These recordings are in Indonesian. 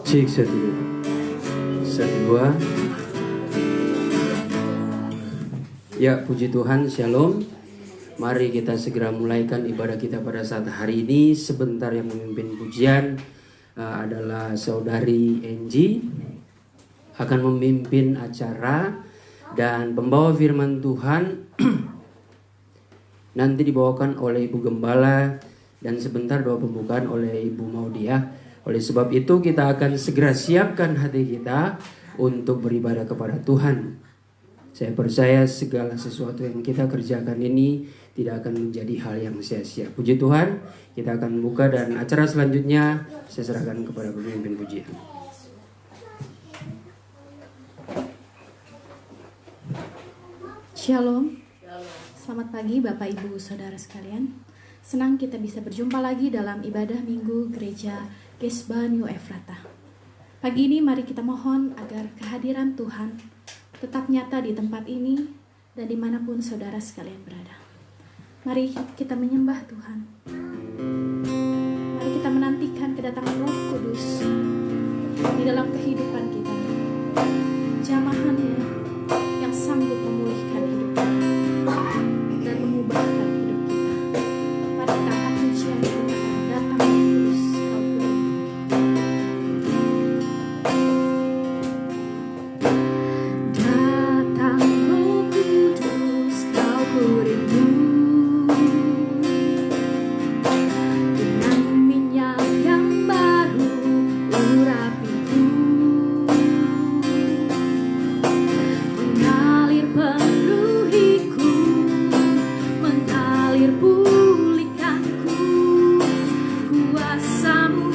Cek satu dua. Satu dua. Ya, puji Tuhan, shalom. Mari kita segera mulaikan ibadah kita pada saat hari ini. Sebentar yang memimpin pujian adalah Saudari Enji, akan memimpin acara, dan pembawa firman Tuhan nanti dibawakan oleh Ibu Gembala, dan sebentar doa pembukaan oleh Ibu Maudiah. Oleh sebab itu kita akan segera siapkan hati kita untuk beribadah kepada Tuhan. Saya percaya segala sesuatu yang kita kerjakan ini tidak akan menjadi hal yang sia-sia. Puji Tuhan, kita akan buka dan acara selanjutnya saya serahkan kepada pemimpin pujian. Shalom. Selamat pagi Bapak Ibu Saudara sekalian. Senang kita bisa berjumpa lagi dalam ibadah minggu Gereja Gesba New Efrata. Pagi ini mari kita mohon agar kehadiran Tuhan tetap nyata di tempat ini dan dimanapun saudara sekalian berada. Mari kita menyembah Tuhan. Mari kita menantikan kedatangan Roh Kudus di dalam kehidupan kita. Jamahannya yang sanggup memulihkan hidup kita dan mengubahkan hidup kita. Mari kita angkat pujian kita, datang Roh Kudus, kau kurindu. Dengan minyak yang baru urapiku, mengalir penuhiku, mengalir pulihkanku. Kuasamu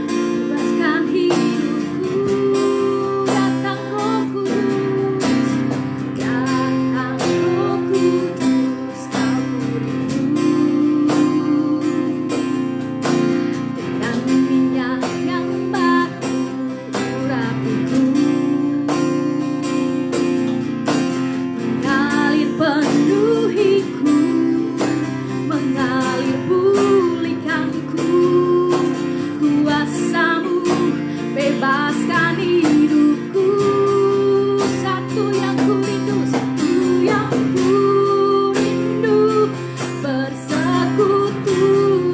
bebaskan hidupku. Datang Roh Kudus, datang Roh Kudus, kau kurindu. Dengan minyak yang baru urapiku, mengalir penuhiku, mengalir pulihkanku. Kuasamu bebaskan hidupku. Satu yang kurindu, satu yang kurindu, bersekutu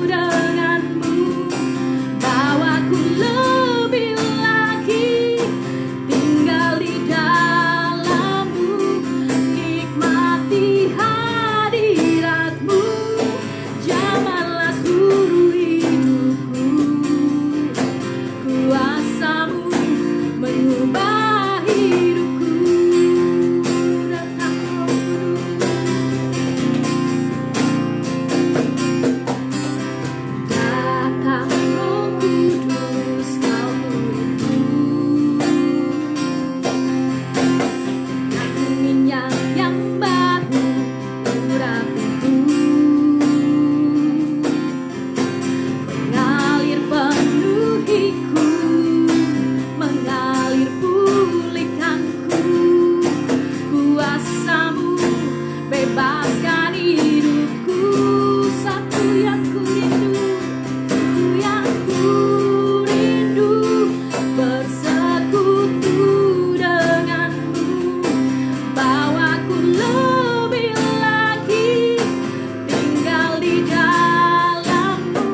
denganmu. Bawaku lebih lagi tinggal di dalammu, nikmati hadiratmu. Jamahlah seluruh hidupku. Kuasamu mengubah hidupku. Datang Roh Kudus, datang Roh Kudus, kau kurindu. Dengan minyak yang baru urapiku, mengalir penuhiku, mengalir pulihkanku. Kuasamu bebaskan hidupku. Satu yang kurindu, satu yang kurindu, bersekutu denganmu. Bawaku lebih lagi tinggal di dalammu,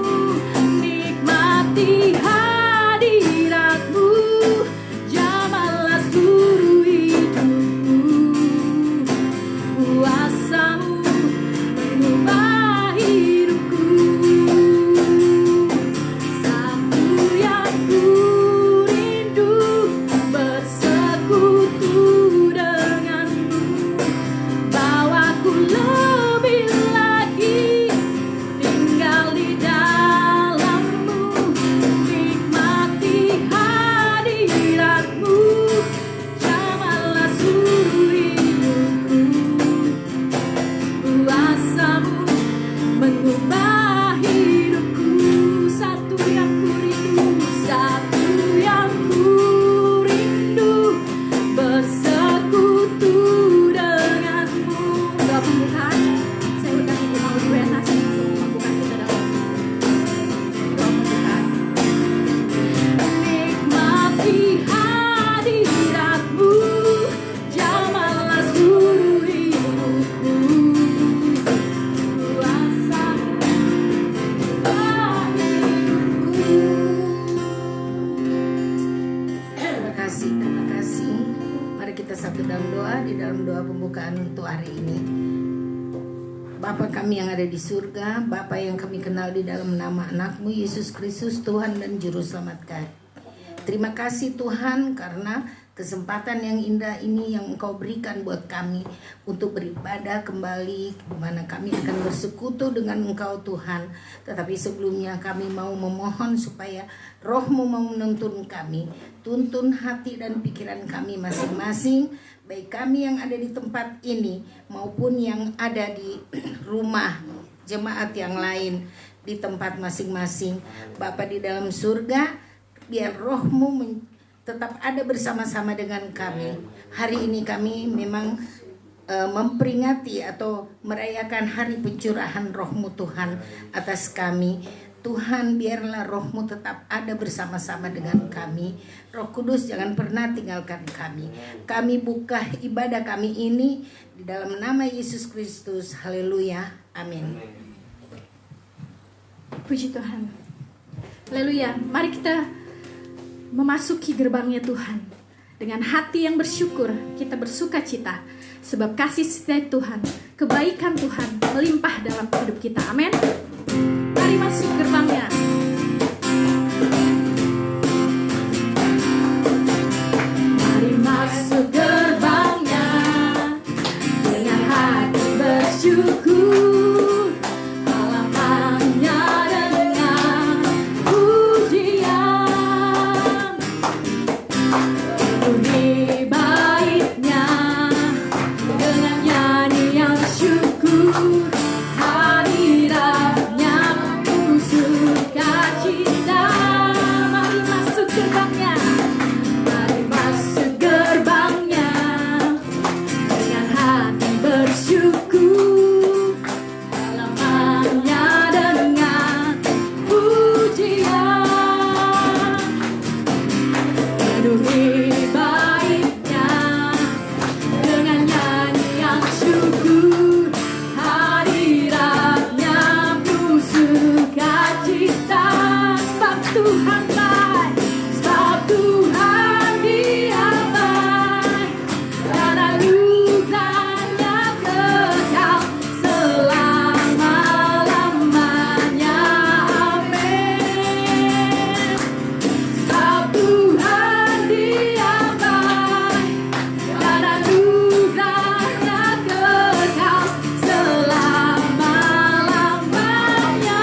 nikmati hadiratmu. Jamahlah seluruh hidupku. Kuasamu mengubah hidupku. Satu yang kurindu, bersekutu denganmu. Bawaku lebih lagi tinggal di dalammu, dalam doa pembukaan untuk hari ini. Bapa kami yang ada di surga, Bapa yang kami kenal di dalam nama anak-Mu Yesus Kristus, Tuhan dan Juru Selamat kami. Terima kasih Tuhan karena kesempatan yang indah ini yang Engkau berikan buat kami untuk beribadah kembali, di mana kami akan bersekutu dengan Engkau Tuhan. Tetapi sebelumnya kami mau memohon supaya Roh-Mu mau menuntun kami, tuntun hati dan pikiran kami masing-masing, baik kami yang ada di tempat ini maupun yang ada di rumah jemaat yang lain di tempat masing-masing. Bapa di dalam surga, biar Roh-Mu tetap ada bersama-sama dengan kami. Hari ini kami memang memperingati atau merayakan hari pencurahan Roh-Mu Tuhan atas kami. Tuhan, biarlah Roh-Mu tetap ada bersama-sama dengan kami. Roh Kudus, jangan pernah tinggalkan kami. Kami buka ibadah kami ini di dalam nama Yesus Kristus. Haleluya. Amin. Puji Tuhan. Haleluya. Mari kita memasuki gerbangnya Tuhan dengan hati yang bersyukur. Kita bersuka cita sebab kasih setia Tuhan, kebaikan Tuhan melimpah dalam hidup kita. Amin. Mari masuk gerbangnya. Mari masuk gerbangnya dengan hati bersyukur, halamannya dengan pujian, penuhi baitnya dengan nyanyian syukur, hadiratnya penuh sukacita. Mari masuk gerbangnya, mari masuk gerbangnya dengan hati bersyukur, halamannya dengan pujian, penuhi baitnya dengan nyanyian syukur, hadiratnya penuh sukacita. Sebab Tuhan baik, sebab Tuhan Dia baik, dan anugerahnya kekal selama-lamanya. Amin. Sebab Tuhan Dia baik, dan anugerahnya kekal selama-lamanya.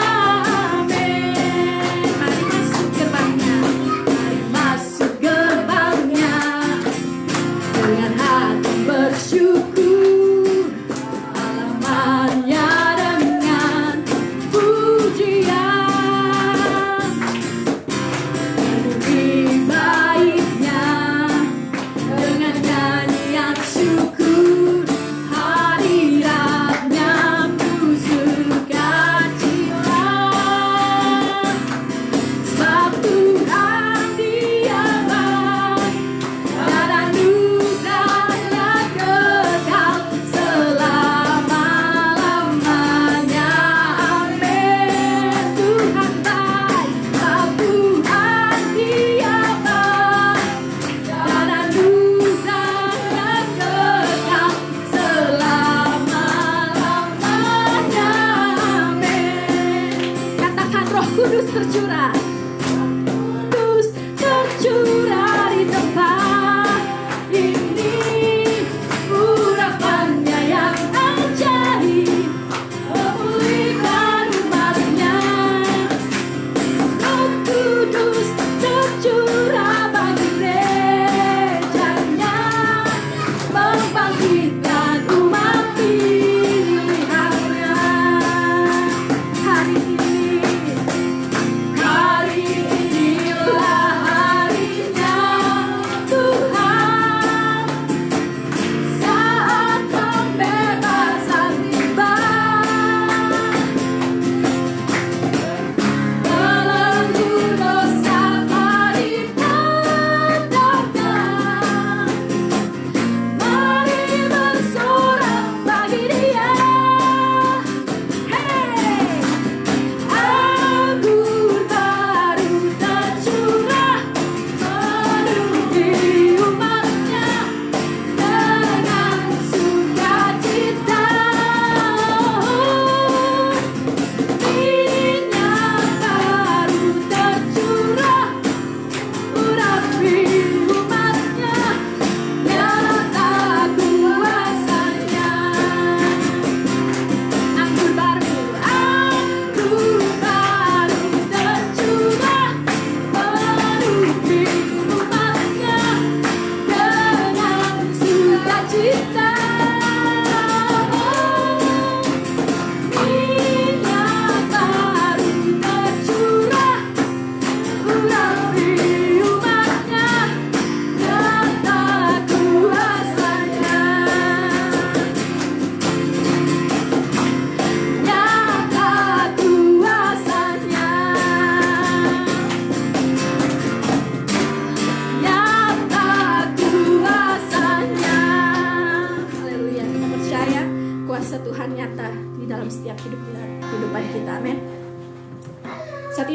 Amin. Mari masuk gerbangnya.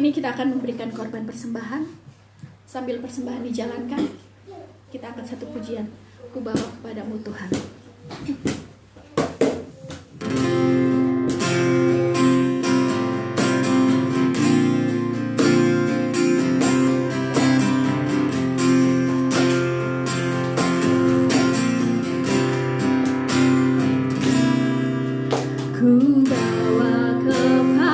ini kita akan memberikan korban persembahan. Sambil persembahan dijalankan, kita akan satu pujian. Ku bawa kepadamu Tuhan. Ku bawa kepadamu,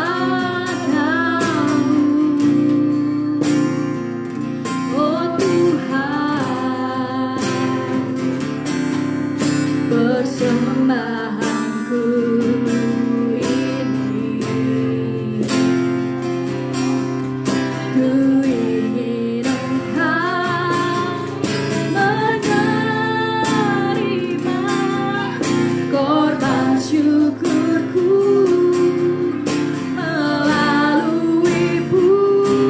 oh Tuhan, persembahanku ini. Ku ingin Engkau menerima korban syukurku melalui pujian.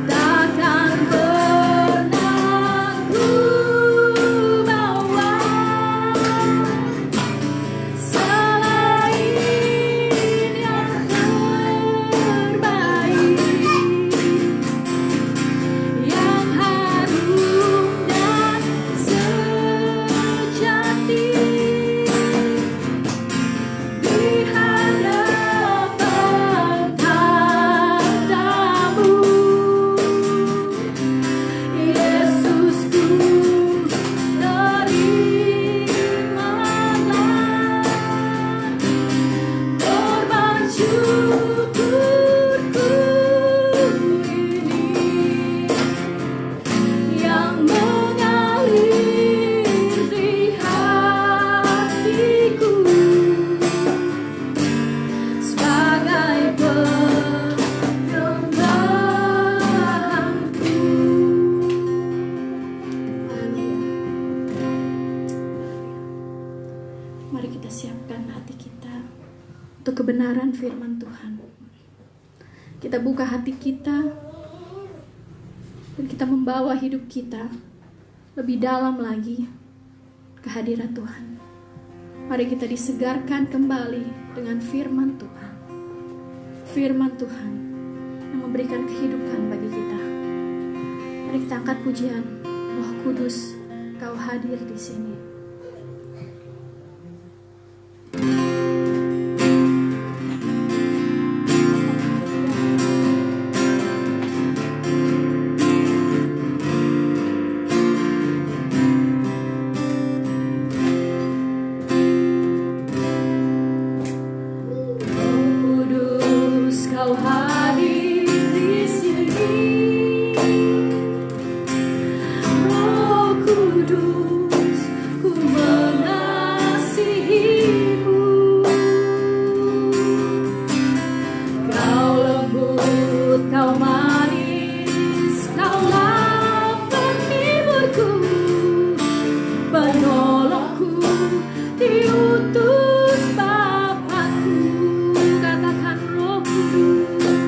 Takkan pernah ku bawa selain yang terbaik, yang harum dan sejati di hadapan tatamu. Yesusku, terimalah korban syukurku ini, yang mengalir di hatiku sebagai penyembahanku. Mari kita siapkan hati kita untuk kebenaran firman Tuhan. Kita buka hati kita dan kita membawa hidup kita lebih dalam lagi ke hadirat Tuhan. Mari kita disegarkan kembali dengan firman Tuhan. Firman Tuhan yang memberikan kehidupan bagi kita. Mari kita angkat pujian. Roh Kudus, Kau hadir di sini. Roh Kudus, Kau hadir di sini. Roh Kudus, ku mengasihimu. Kau lembut, Kau manis, Kaulah penghiburku, penolongku, diutus Bapakku. Katakan Roh Kudus,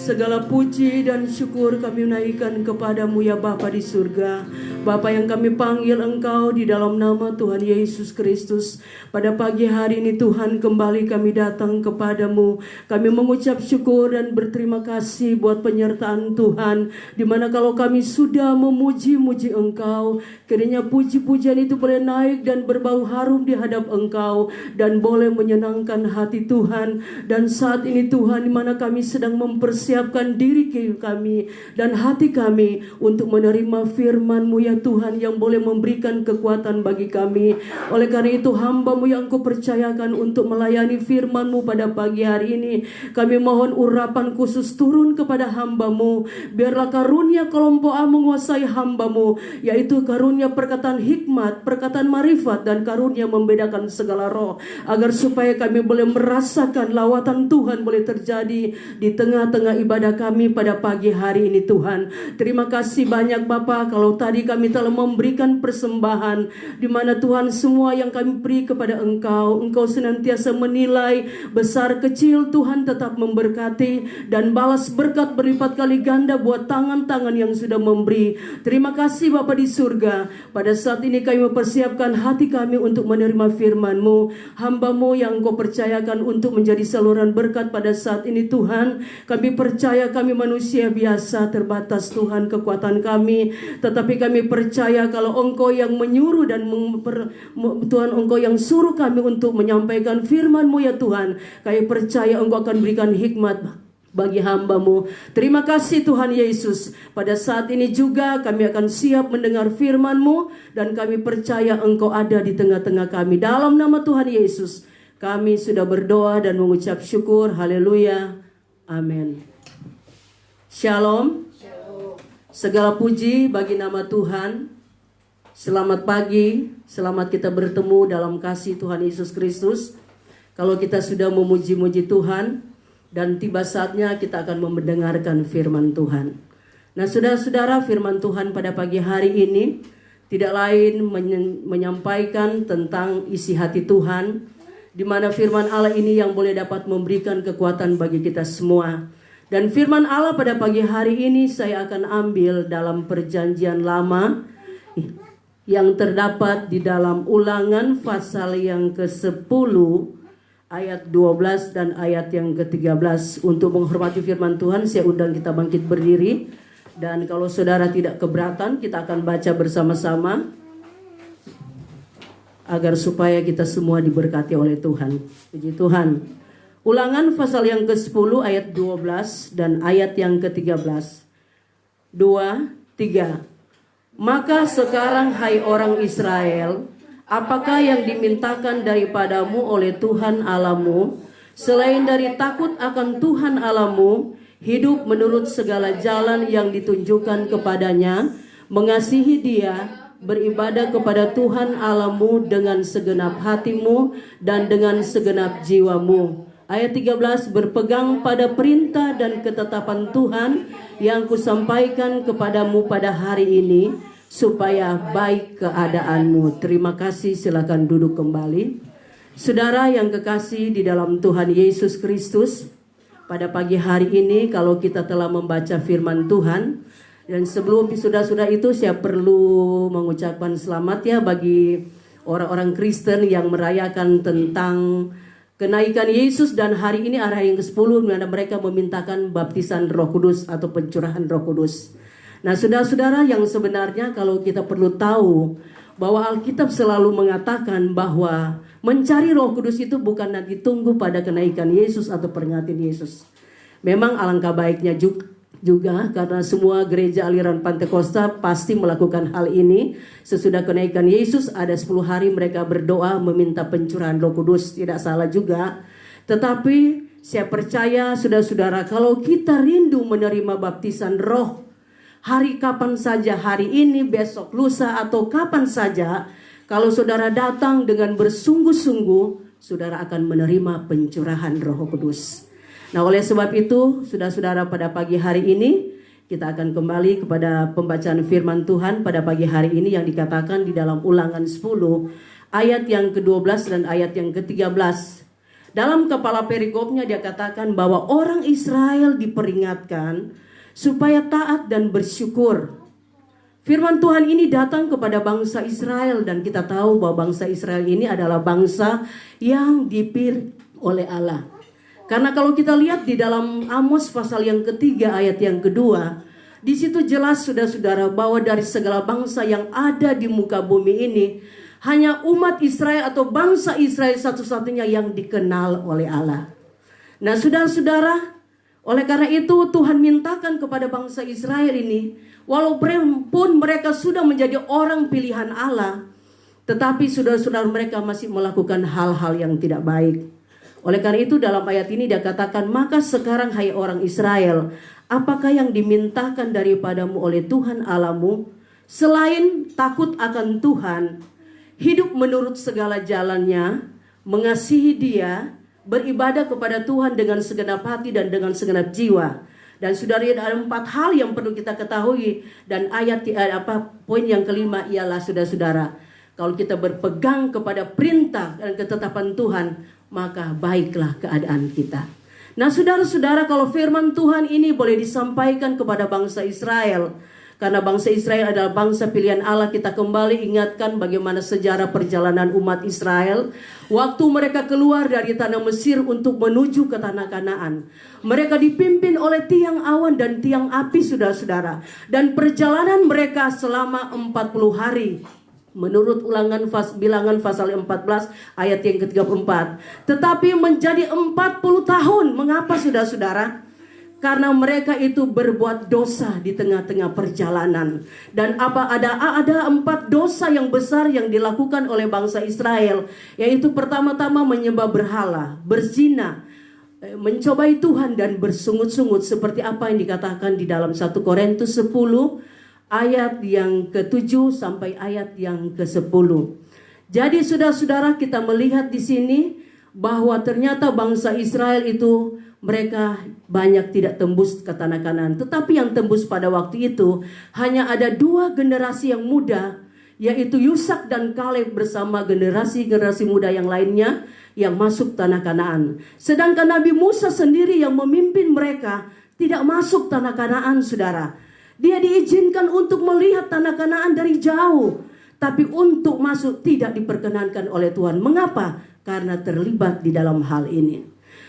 Segala puji dan syukur kami naikkan kepadamu ya Bapa di surga. Bapa yang kami panggil Engkau di dalam nama Tuhan Yesus Kristus. Pada pagi hari ini Tuhan, kembali kami datang kepadamu. Kami mengucap syukur dan berterima kasih buat penyertaan Tuhan. Dimana kalau kami sudah memuji-muji Engkau, kiranya puji-pujian itu boleh naik dan berbau harum di hadap Engkau dan boleh menyenangkan hati Tuhan. Dan saat ini Tuhan, dimana kami sedang mempersiapkan diri kami dan hati kami untuk menerima firman-Mu ya Tuhan, yang boleh memberikan kekuatan bagi kami. Oleh karena itu hamba-Mu yang Kau percayakan untuk melayani firman-Mu pada pagi hari ini, kami mohon urapan khusus turun kepada hamba-Mu. Biarlah karunia kelompok A menguasai hamba-Mu, yaitu karunia perkataan hikmat, perkataan marifat, dan karunia membedakan segala roh, agar supaya kami boleh merasakan lawatan Tuhan boleh terjadi di tengah-tengah ibadah kami pada pagi hari ini Tuhan. Terima kasih banyak Bapa, kalau tadi kami telah memberikan persembahan, di mana Tuhan semua yang kami beri kepada Engkau, Engkau senantiasa menilai besar kecil. Tuhan tetap memberkati dan balas berkat berlipat kali ganda buat tangan-tangan yang sudah memberi. Terima kasih Bapa di surga. Pada saat ini kami mempersiapkan hati kami untuk menerima firman-Mu. Hamba-Mu yang Engkau percayakan untuk menjadi saluran berkat pada saat ini Tuhan. Kami percaya kami manusia biasa, terbatas Tuhan kekuatan kami, tetapi kami percaya kalau Engkau yang menyuruh dan Tuhan, Engkau yang suruh kami untuk menyampaikan firman-Mu ya Tuhan. Kami percaya Engkau akan berikan hikmat bagi hamba-Mu. Terima kasih Tuhan Yesus. Pada saat ini juga kami akan siap mendengar firman-Mu, dan kami percaya Engkau ada di tengah-tengah kami. Dalam nama Tuhan Yesus kami sudah berdoa dan mengucap syukur. Haleluya. Amin. Shalom. Segala puji bagi nama Tuhan. Selamat pagi. Selamat kita bertemu dalam kasih Tuhan Yesus Kristus. Kalau kita sudah memuji-muji Tuhan, dan tiba saatnya kita akan mendengarkan firman Tuhan. Nah saudara-saudara, firman Tuhan pada pagi hari ini tidak lain menyampaikan tentang isi hati Tuhan, di mana firman Allah ini yang boleh dapat memberikan kekuatan bagi kita semua. Dan firman Allah pada pagi hari ini saya akan ambil dalam Perjanjian Lama, yang terdapat di dalam Ulangan pasal yang ke-10 ayat 12 dan ayat yang ke-13. Untuk menghormati firman Tuhan, saya undang kita bangkit berdiri. Dan kalau saudara tidak keberatan, kita akan baca bersama-sama, agar supaya kita semua diberkati oleh Tuhan. Puji Tuhan. Ulangan pasal yang ke-10 ayat 12 dan ayat yang ke-13. 2, 3. Maka sekarang hai orang Israel, apakah yang dimintakan daripadamu oleh Tuhan Allahmu, selain dari takut akan Tuhan Allahmu, hidup menurut segala jalan yang ditunjukkan kepadanya, mengasihi Dia, beribadah kepada Tuhan Allahmu dengan segenap hatimu dan dengan segenap jiwamu. Ayat 13, berpegang pada perintah dan ketetapan Tuhan yang kusampaikan kepadamu pada hari ini, supaya baik keadaanmu. Terima kasih, silakan duduk kembali. Saudara yang kekasih di dalam Tuhan Yesus Kristus, pada pagi hari ini kalau kita telah membaca firman Tuhan, dan sebelum sudah itu saya perlu mengucapkan selamat ya bagi orang-orang Kristen yang merayakan tentang kenaikan Yesus, dan hari ini hari yang ke-10 di mana mereka memintakan baptisan Roh Kudus atau pencurahan Roh Kudus. Nah, saudara-saudara yang sebenarnya kalau kita perlu tahu bahwa Alkitab selalu mengatakan bahwa mencari Roh Kudus itu bukan nanti tunggu pada kenaikan Yesus atau peringatan Yesus. Memang alangkah baiknya juga karena semua gereja aliran Pantekosta pasti melakukan hal ini. Sesudah kenaikan Yesus ada 10 hari mereka berdoa meminta pencurahan Roh Kudus, tidak salah juga. Tetapi saya percaya saudara-saudara, kalau kita rindu menerima baptisan Roh, hari kapan saja, hari ini, besok, lusa, atau kapan saja, kalau saudara datang dengan bersungguh-sungguh, saudara akan menerima pencurahan Roh Kudus. Nah, oleh sebab itu, saudara-saudara, pada pagi hari ini kita akan kembali kepada pembacaan firman Tuhan pada pagi hari ini yang dikatakan di dalam Ulangan 10 ayat yang ke-12 dan ayat yang ke-13. Dalam kepala perikopnya dia katakan bahwa orang Israel diperingatkan supaya taat dan bersyukur. Firman Tuhan ini datang kepada bangsa Israel dan kita tahu bahwa bangsa Israel ini adalah bangsa yang dipilih oleh Allah. Karena kalau kita lihat di dalam Amos pasal yang ketiga ayat yang kedua, di situ jelas saudara-saudara bahwa dari segala bangsa yang ada di muka bumi ini, hanya umat Israel atau bangsa Israel satu-satunya yang dikenal oleh Allah. Nah saudara-saudara, oleh karena itu Tuhan mintakan kepada bangsa Israel ini, walaupun mereka sudah menjadi orang pilihan Allah, tetapi saudara-saudara mereka masih melakukan hal-hal yang tidak baik. Oleh karena itu dalam ayat ini dia katakan, maka sekarang hai orang Israel, apakah yang dimintakan daripadamu oleh Tuhan Allahmu, selain takut akan Tuhan, hidup menurut segala jalannya, mengasihi Dia, beribadah kepada Tuhan dengan segenap hati dan dengan segenap jiwa. Dan saudara, ada 4 hal yang perlu kita ketahui. Dan poin yang kelima ialah saudara-saudara, kalau kita berpegang kepada perintah dan ketetapan Tuhan, maka baiklah keadaan kita. Nah saudara-saudara, kalau firman Tuhan ini boleh disampaikan kepada bangsa Israel, karena bangsa Israel adalah bangsa pilihan Allah, kita kembali ingatkan bagaimana sejarah perjalanan umat Israel. Waktu mereka keluar dari tanah Mesir untuk menuju ke tanah Kanaan, mereka dipimpin oleh tiang awan dan tiang api saudara-saudara. Dan perjalanan mereka selama 40 hari. Menurut Bilangan pasal 14 ayat yang ke-34. Tetapi menjadi 40 tahun. Mengapa saudara-saudara? Karena mereka itu berbuat dosa di tengah-tengah perjalanan. Dan ada 4 dosa yang besar yang dilakukan oleh bangsa Israel. Yaitu pertama-tama menyembah berhala, berzina, mencobai Tuhan dan bersungut-sungut. Seperti apa yang dikatakan di dalam 1 Korintus 10 ayat yang ke-7 sampai ayat yang ke-10. Jadi saudara-saudara, kita melihat di sini bahwa ternyata bangsa Israel itu mereka banyak tidak tembus ke tanah Kanaan. Tetapi yang tembus pada waktu itu hanya ada 2 generasi yang muda, yaitu Yusak dan Kaleb bersama generasi-generasi muda yang lainnya yang masuk tanah Kanaan. Sedangkan Nabi Musa sendiri yang memimpin mereka tidak masuk tanah Kanaan, saudara. Dia diizinkan untuk melihat tanah Kanaan dari jauh, tapi untuk masuk tidak diperkenankan oleh Tuhan. Mengapa? Karena terlibat di dalam hal ini.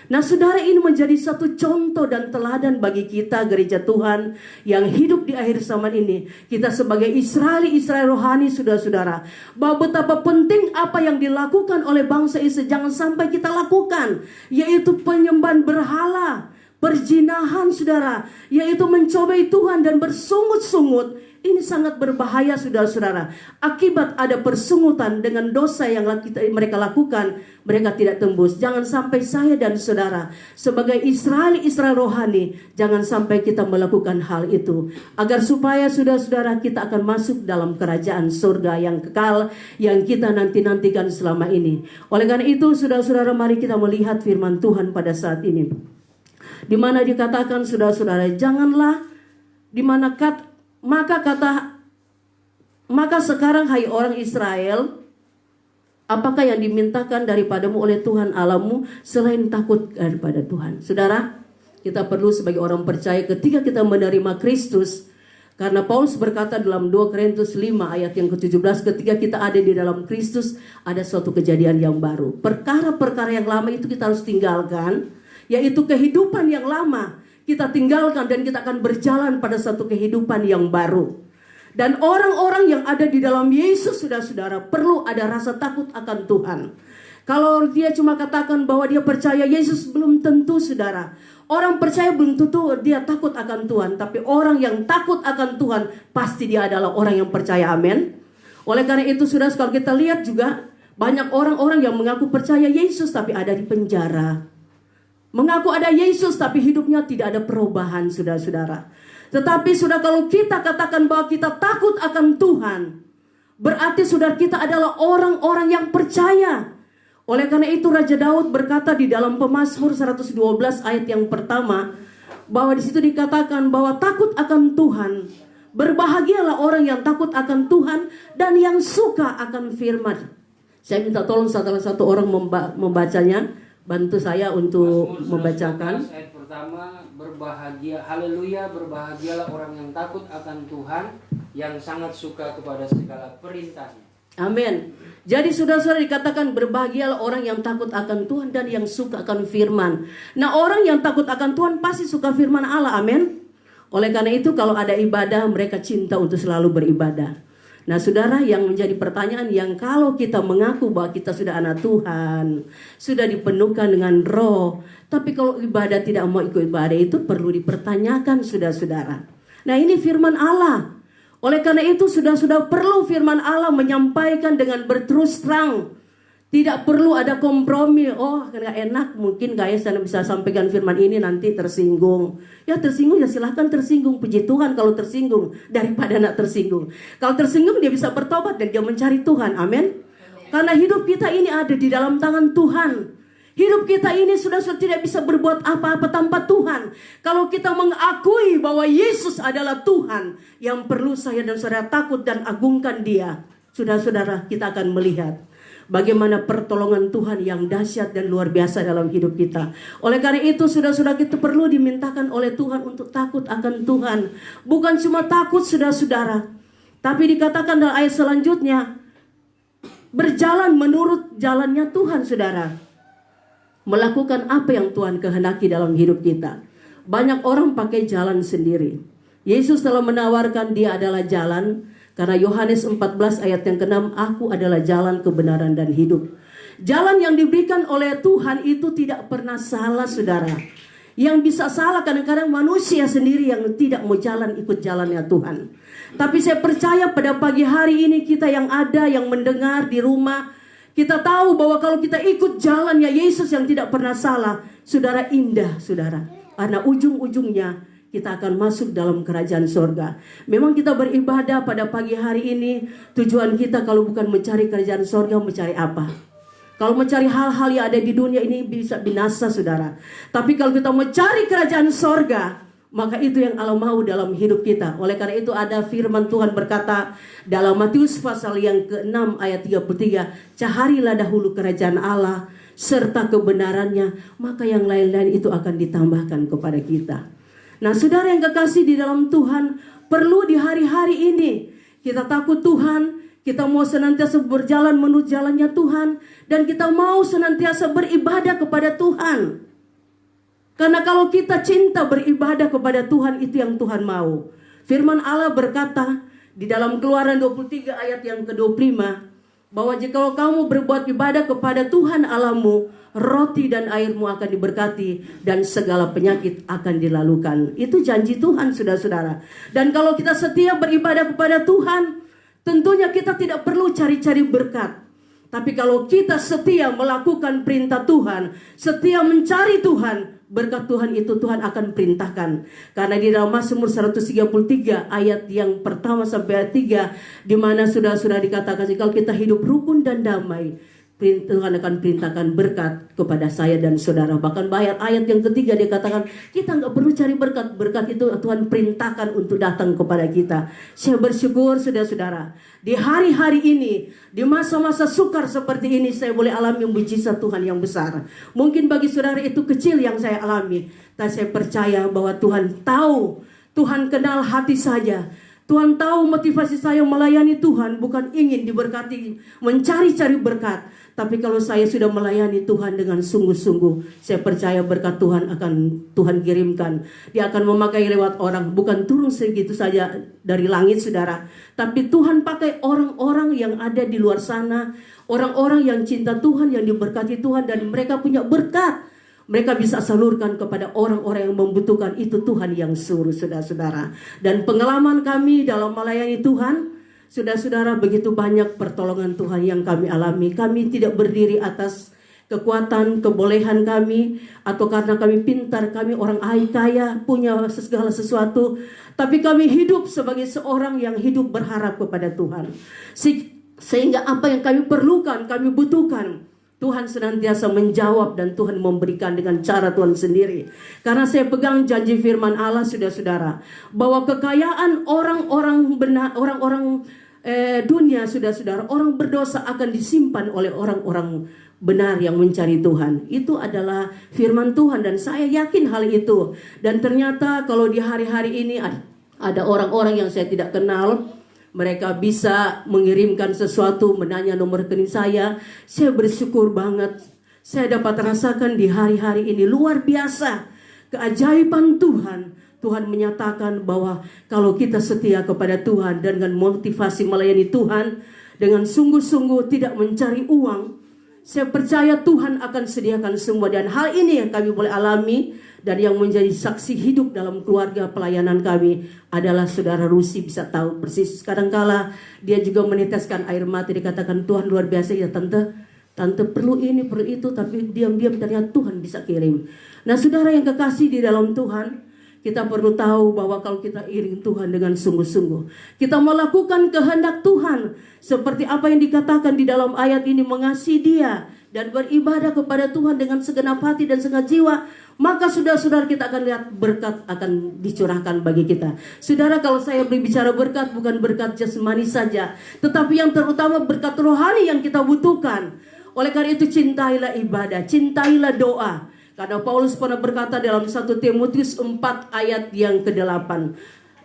Nah saudara, ini menjadi satu contoh dan teladan bagi kita gereja Tuhan yang hidup di akhir zaman ini. Kita sebagai Israel rohani, saudara-saudara, bahwa betapa penting apa yang dilakukan oleh bangsa Israel jangan sampai kita lakukan, yaitu penyembahan berhala, perzinahan saudara, yaitu mencobai Tuhan dan bersungut-sungut. Ini sangat berbahaya saudara-saudara. Akibat ada persungutan dengan dosa yang mereka lakukan, mereka tidak tembus. Jangan sampai saya dan saudara sebagai Israel rohani, jangan sampai kita melakukan hal itu. Agar supaya saudara-saudara kita akan masuk dalam kerajaan surga yang kekal, yang kita nanti-nantikan selama ini. Oleh karena itu saudara-saudara, mari kita melihat firman Tuhan pada saat ini, di mana dikatakan saudara-saudara, janganlah maka sekarang hai orang Israel, apakah yang dimintakan daripadamu oleh Tuhan Allahmu selain takut daripada Tuhan? Saudara, kita perlu sebagai orang percaya ketika kita menerima Kristus, karena Paulus berkata dalam 2 Korintus 5 ayat yang ke-17, ketika kita ada di dalam Kristus ada suatu kejadian yang baru. Perkara-perkara yang lama itu kita harus tinggalkan, yaitu kehidupan yang lama kita tinggalkan dan kita akan berjalan pada satu kehidupan yang baru. Dan orang-orang yang ada di dalam Yesus, saudara-saudara, perlu ada rasa takut akan Tuhan. Kalau dia cuma katakan bahwa dia percaya Yesus, belum tentu saudara. Orang percaya belum tentu dia takut akan Tuhan. Tapi orang yang takut akan Tuhan, pasti dia adalah orang yang percaya, amin. Oleh karena itu saudara, kalau kita lihat juga banyak orang-orang yang mengaku percaya Yesus tapi ada di penjara. Mengaku ada Yesus tapi hidupnya tidak ada perubahan, saudara-saudara. Tetapi saudara, kalau kita katakan bahwa kita takut akan Tuhan, berarti saudara kita adalah orang-orang yang percaya. Oleh karena itu Raja Daud berkata di dalam Pemazmur 112 ayat yang pertama, bahwa di situ dikatakan bahwa takut akan Tuhan, berbahagialah orang yang takut akan Tuhan dan yang suka akan firman. Saya minta tolong salah satu orang membacanya. bantu saya untuk Mazmur 119 membacakan. ayat pertama, berbahagia, haleluya, berbahagialah orang yang takut akan Tuhan, yang sangat suka kepada segala perintahnya. Amin. Jadi saudara-saudara, dikatakan berbahagialah orang yang takut akan Tuhan dan yang suka akan firman. Nah, orang yang takut akan Tuhan pasti suka firman Allah. Amin. Oleh karena itu kalau ada ibadah, mereka cinta untuk selalu beribadah. Nah saudara, yang menjadi pertanyaan, yang kalau kita mengaku bahwa kita sudah anak Tuhan, sudah dipenuhkan dengan roh, tapi kalau ibadah tidak mau ikut ibadah, itu perlu dipertanyakan saudara-saudara. Nah ini firman Allah. Oleh karena itu sudah perlu firman Allah menyampaikan dengan berterus terang. Tidak perlu ada kompromi. Oh nggak enak, mungkin guys saya bisa sampaikan firman ini nanti tersinggung. Ya tersinggung ya silahkan tersinggung. Puji Tuhan kalau tersinggung daripada nak tersinggung. Kalau tersinggung dia bisa bertobat dan dia mencari Tuhan. Amin. Karena hidup kita ini ada di dalam tangan Tuhan. Hidup kita ini sudah tidak bisa berbuat apa-apa tanpa Tuhan. Kalau kita mengakui bahwa Yesus adalah Tuhan, yang perlu saya dan saudara takut dan agungkan Dia, saudara-saudara, kita akan melihat bagaimana pertolongan Tuhan yang dahsyat dan luar biasa dalam hidup kita. Oleh karena itu saudara-saudara, kita perlu dimintakan oleh Tuhan untuk takut akan Tuhan. Bukan cuma takut saudara-saudara, tapi dikatakan dalam ayat selanjutnya, berjalan menurut jalannya Tuhan saudara. Melakukan apa yang Tuhan kehendaki dalam hidup kita. Banyak orang pakai jalan sendiri. Yesus telah menawarkan Dia adalah jalan. Karena Yohanes 14 ayat yang ke-6, aku adalah jalan, kebenaran dan hidup. Jalan yang diberikan oleh Tuhan itu tidak pernah salah saudara. Yang bisa salah kadang-kadang manusia sendiri yang tidak mau jalan ikut jalannya Tuhan. Tapi saya percaya pada pagi hari ini kita yang ada, yang mendengar di rumah, kita tahu bahwa kalau kita ikut jalannya Yesus yang tidak pernah salah, saudara, indah saudara. Karena ujung-ujungnya kita akan masuk dalam kerajaan sorga. Memang kita beribadah pada pagi hari ini, tujuan kita kalau bukan mencari kerajaan sorga, mencari apa? Kalau mencari hal-hal yang ada di dunia ini bisa binasa saudara. Tapi kalau kita mencari kerajaan sorga, maka itu yang Allah mau dalam hidup kita. Oleh karena itu ada firman Tuhan berkata dalam Matius pasal yang ke-6 ayat 33, carilah dahulu kerajaan Allah serta kebenarannya, maka yang lain-lain itu akan ditambahkan kepada kita. Nah saudara yang kekasih di dalam Tuhan, perlu di hari-hari ini kita takut Tuhan, kita mau senantiasa berjalan menurut jalannya Tuhan, dan kita mau senantiasa beribadah kepada Tuhan. Karena kalau kita cinta beribadah kepada Tuhan, itu yang Tuhan mau. Firman Allah berkata di dalam Keluaran 23 ayat yang ke-25, bahwa jika kamu berbuat ibadah kepada Tuhan Allahmu, roti dan airmu akan diberkati dan segala penyakit akan dilalukan. Itu janji Tuhan saudara-saudara. Dan kalau kita setia beribadah kepada Tuhan, tentunya kita tidak perlu cari-cari berkat. Tapi kalau kita setia melakukan perintah Tuhan, setia mencari Tuhan, berkat Tuhan itu Tuhan akan perintahkan. Karena di dalam Mazmur 133 ayat yang pertama sampai ayat 3, di mana sudah dikatakan kalau kita hidup rukun dan damai, Tuhan akan perintahkan berkat kepada saya dan saudara. Bahkan ayat yang ketiga dia katakan kita nggak perlu cari berkat. Berkat itu Tuhan perintahkan untuk datang kepada kita. Saya bersyukur saudara-saudara, di hari-hari ini, di masa-masa sukar seperti ini, saya boleh alami mujizat Tuhan yang besar. Mungkin bagi saudara itu kecil yang saya alami, tapi saya percaya bahwa Tuhan tahu, Tuhan kenal hati saja. Tuhan tahu motivasi saya melayani Tuhan bukan ingin diberkati, mencari-cari berkat. Tapi kalau saya sudah melayani Tuhan dengan sungguh-sungguh, saya percaya berkat Tuhan akan Tuhan kirimkan. Dia akan memakai lewat orang, bukan turun segitu saja dari langit saudara. Tapi Tuhan pakai orang-orang yang ada di luar sana, orang-orang yang cinta Tuhan, yang diberkati Tuhan, dan mereka punya berkat. Mereka bisa salurkan kepada orang-orang yang membutuhkan. Itu Tuhan yang suruh saudara-saudara. Dan pengalaman kami dalam melayani Tuhan, saudara-saudara, begitu banyak pertolongan Tuhan yang kami alami. Kami tidak berdiri atas kekuatan, kebolehan kami, atau karena kami pintar, kami orang kaya, punya segala sesuatu. Tapi kami hidup sebagai seorang yang hidup berharap kepada Tuhan. Sehingga apa yang kami perlukan, kami butuhkan, Tuhan senantiasa menjawab dan Tuhan memberikan dengan cara Tuhan sendiri. Karena saya pegang janji firman Allah saudara-saudara, bahwa kekayaan orang-orang dunia, saudara-saudara, orang berdosa akan disimpan oleh orang-orang benar yang mencari Tuhan. Itu adalah firman Tuhan dan saya yakin hal itu. Dan ternyata kalau di hari-hari ini ada orang-orang yang saya tidak kenal, mereka bisa mengirimkan sesuatu, menanya nomor rekening saya. Saya bersyukur banget. Saya dapat rasakan di hari-hari ini luar biasa keajaiban Tuhan. Tuhan menyatakan bahwa kalau kita setia kepada Tuhan dan dengan motivasi melayani Tuhan, dengan sungguh-sungguh tidak mencari uang, saya percaya Tuhan akan sediakan semua. Dan hal ini yang kami boleh alami dan yang menjadi saksi hidup dalam keluarga pelayanan kami adalah saudara Rusi. Bisa tahu persis kadangkala dia juga meneteskan air mata, dikatakan Tuhan luar biasa ya tante perlu ini perlu itu, tapi diam-diam ternyata Tuhan bisa kirim. Nah saudara yang kekasih di dalam Tuhan, kita perlu tahu bahwa kalau kita iring Tuhan dengan sungguh-sungguh, kita melakukan kehendak Tuhan seperti apa yang dikatakan di dalam ayat ini, mengasihi Dia dan beribadah kepada Tuhan dengan segenap hati dan segenap jiwa, maka saudara-saudara kita akan lihat berkat akan dicurahkan bagi kita. Saudara, kalau saya berbicara berkat, bukan berkat jasmani saja, tetapi yang terutama berkat rohani yang kita butuhkan. Oleh karena itu cintailah ibadah, cintailah doa. Karena Paulus pernah berkata dalam 1 Timotius 4 ayat yang ke-8,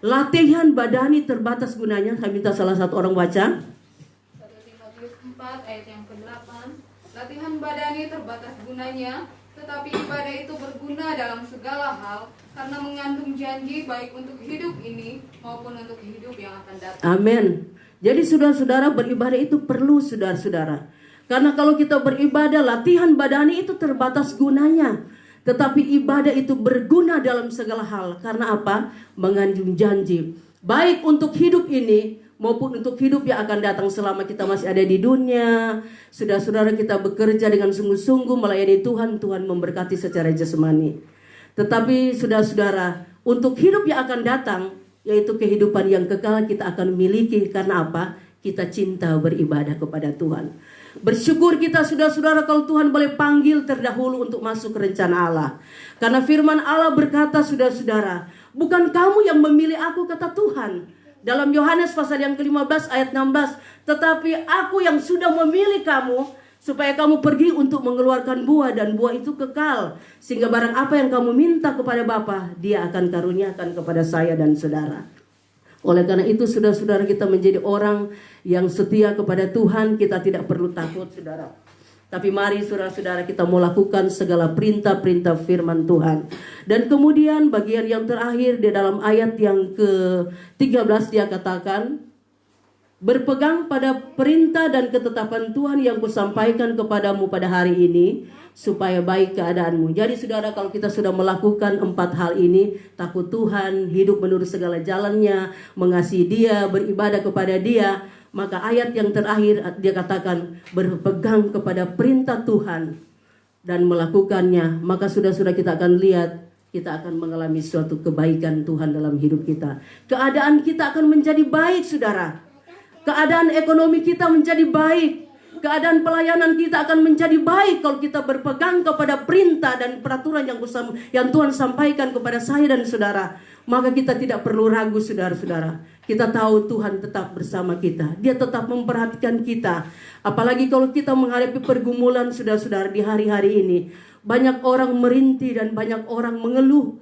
latihan badani terbatas gunanya. Saya minta salah satu orang baca. 1 Timotius 4 ayat yang ke-8, latihan badani terbatas gunanya, tetapi ibadah itu berguna dalam segala hal, karena mengandung janji baik untuk hidup ini maupun untuk hidup yang akan datang. Amin. Jadi saudara-saudara, beribadah itu perlu saudara-saudara. Karena kalau kita beribadah, latihan badani itu terbatas gunanya. Tetapi ibadah itu berguna dalam segala hal. Karena apa? Mengandung janji. Baik untuk hidup ini maupun untuk hidup yang akan datang selama kita masih ada di dunia. Saudara-saudara, kita bekerja dengan sungguh-sungguh melayani Tuhan. Tuhan memberkati secara jasmani. Tetapi saudara-saudara, untuk hidup yang akan datang, yaitu kehidupan yang kekal, kita akan miliki. Karena apa? Kita cinta beribadah kepada Tuhan. Bersyukur kita saudara-saudara kalau Tuhan boleh panggil terdahulu untuk masuk ke rencana Allah. Karena firman Allah berkata saudara-saudara, bukan kamu yang memilih aku, kata Tuhan. Dalam Yohanes pasal yang ke-15 ayat 16, tetapi aku yang sudah memilih kamu supaya kamu pergi untuk mengeluarkan buah dan buah itu kekal. Sehingga barang apa yang kamu minta kepada Bapa, Dia akan karuniakan kepada saya dan saudara. Oleh karena itu saudara-saudara, kita menjadi orang yang setia kepada Tuhan. Kita tidak perlu takut saudara. Tapi mari saudara-saudara kita mau lakukan segala perintah-perintah firman Tuhan. Dan kemudian bagian yang terakhir di dalam ayat yang ke-13 dia katakan, berpegang pada perintah dan ketetapan Tuhan yang kusampaikan kepadamu pada hari ini, supaya baik keadaanmu. Jadi saudara, kalau kita sudah melakukan 4 hal ini, takut Tuhan, hidup menurut segala jalannya, mengasihi Dia, beribadah kepada Dia, maka ayat yang terakhir dia katakan berpegang kepada perintah Tuhan dan melakukannya, maka sudah kita akan lihat kita akan mengalami suatu kebaikan Tuhan dalam hidup kita. Keadaan kita akan menjadi baik saudara. Keadaan ekonomi kita menjadi baik. Keadaan pelayanan kita akan menjadi baik kalau kita berpegang kepada perintah dan peraturan yang Tuhan sampaikan kepada saya dan saudara. Maka kita tidak perlu ragu saudara-saudara. Kita tahu Tuhan tetap bersama kita. Dia tetap memperhatikan kita. Apalagi kalau kita menghadapi pergumulan saudara-saudara di hari-hari ini. Banyak orang merintih dan banyak orang mengeluh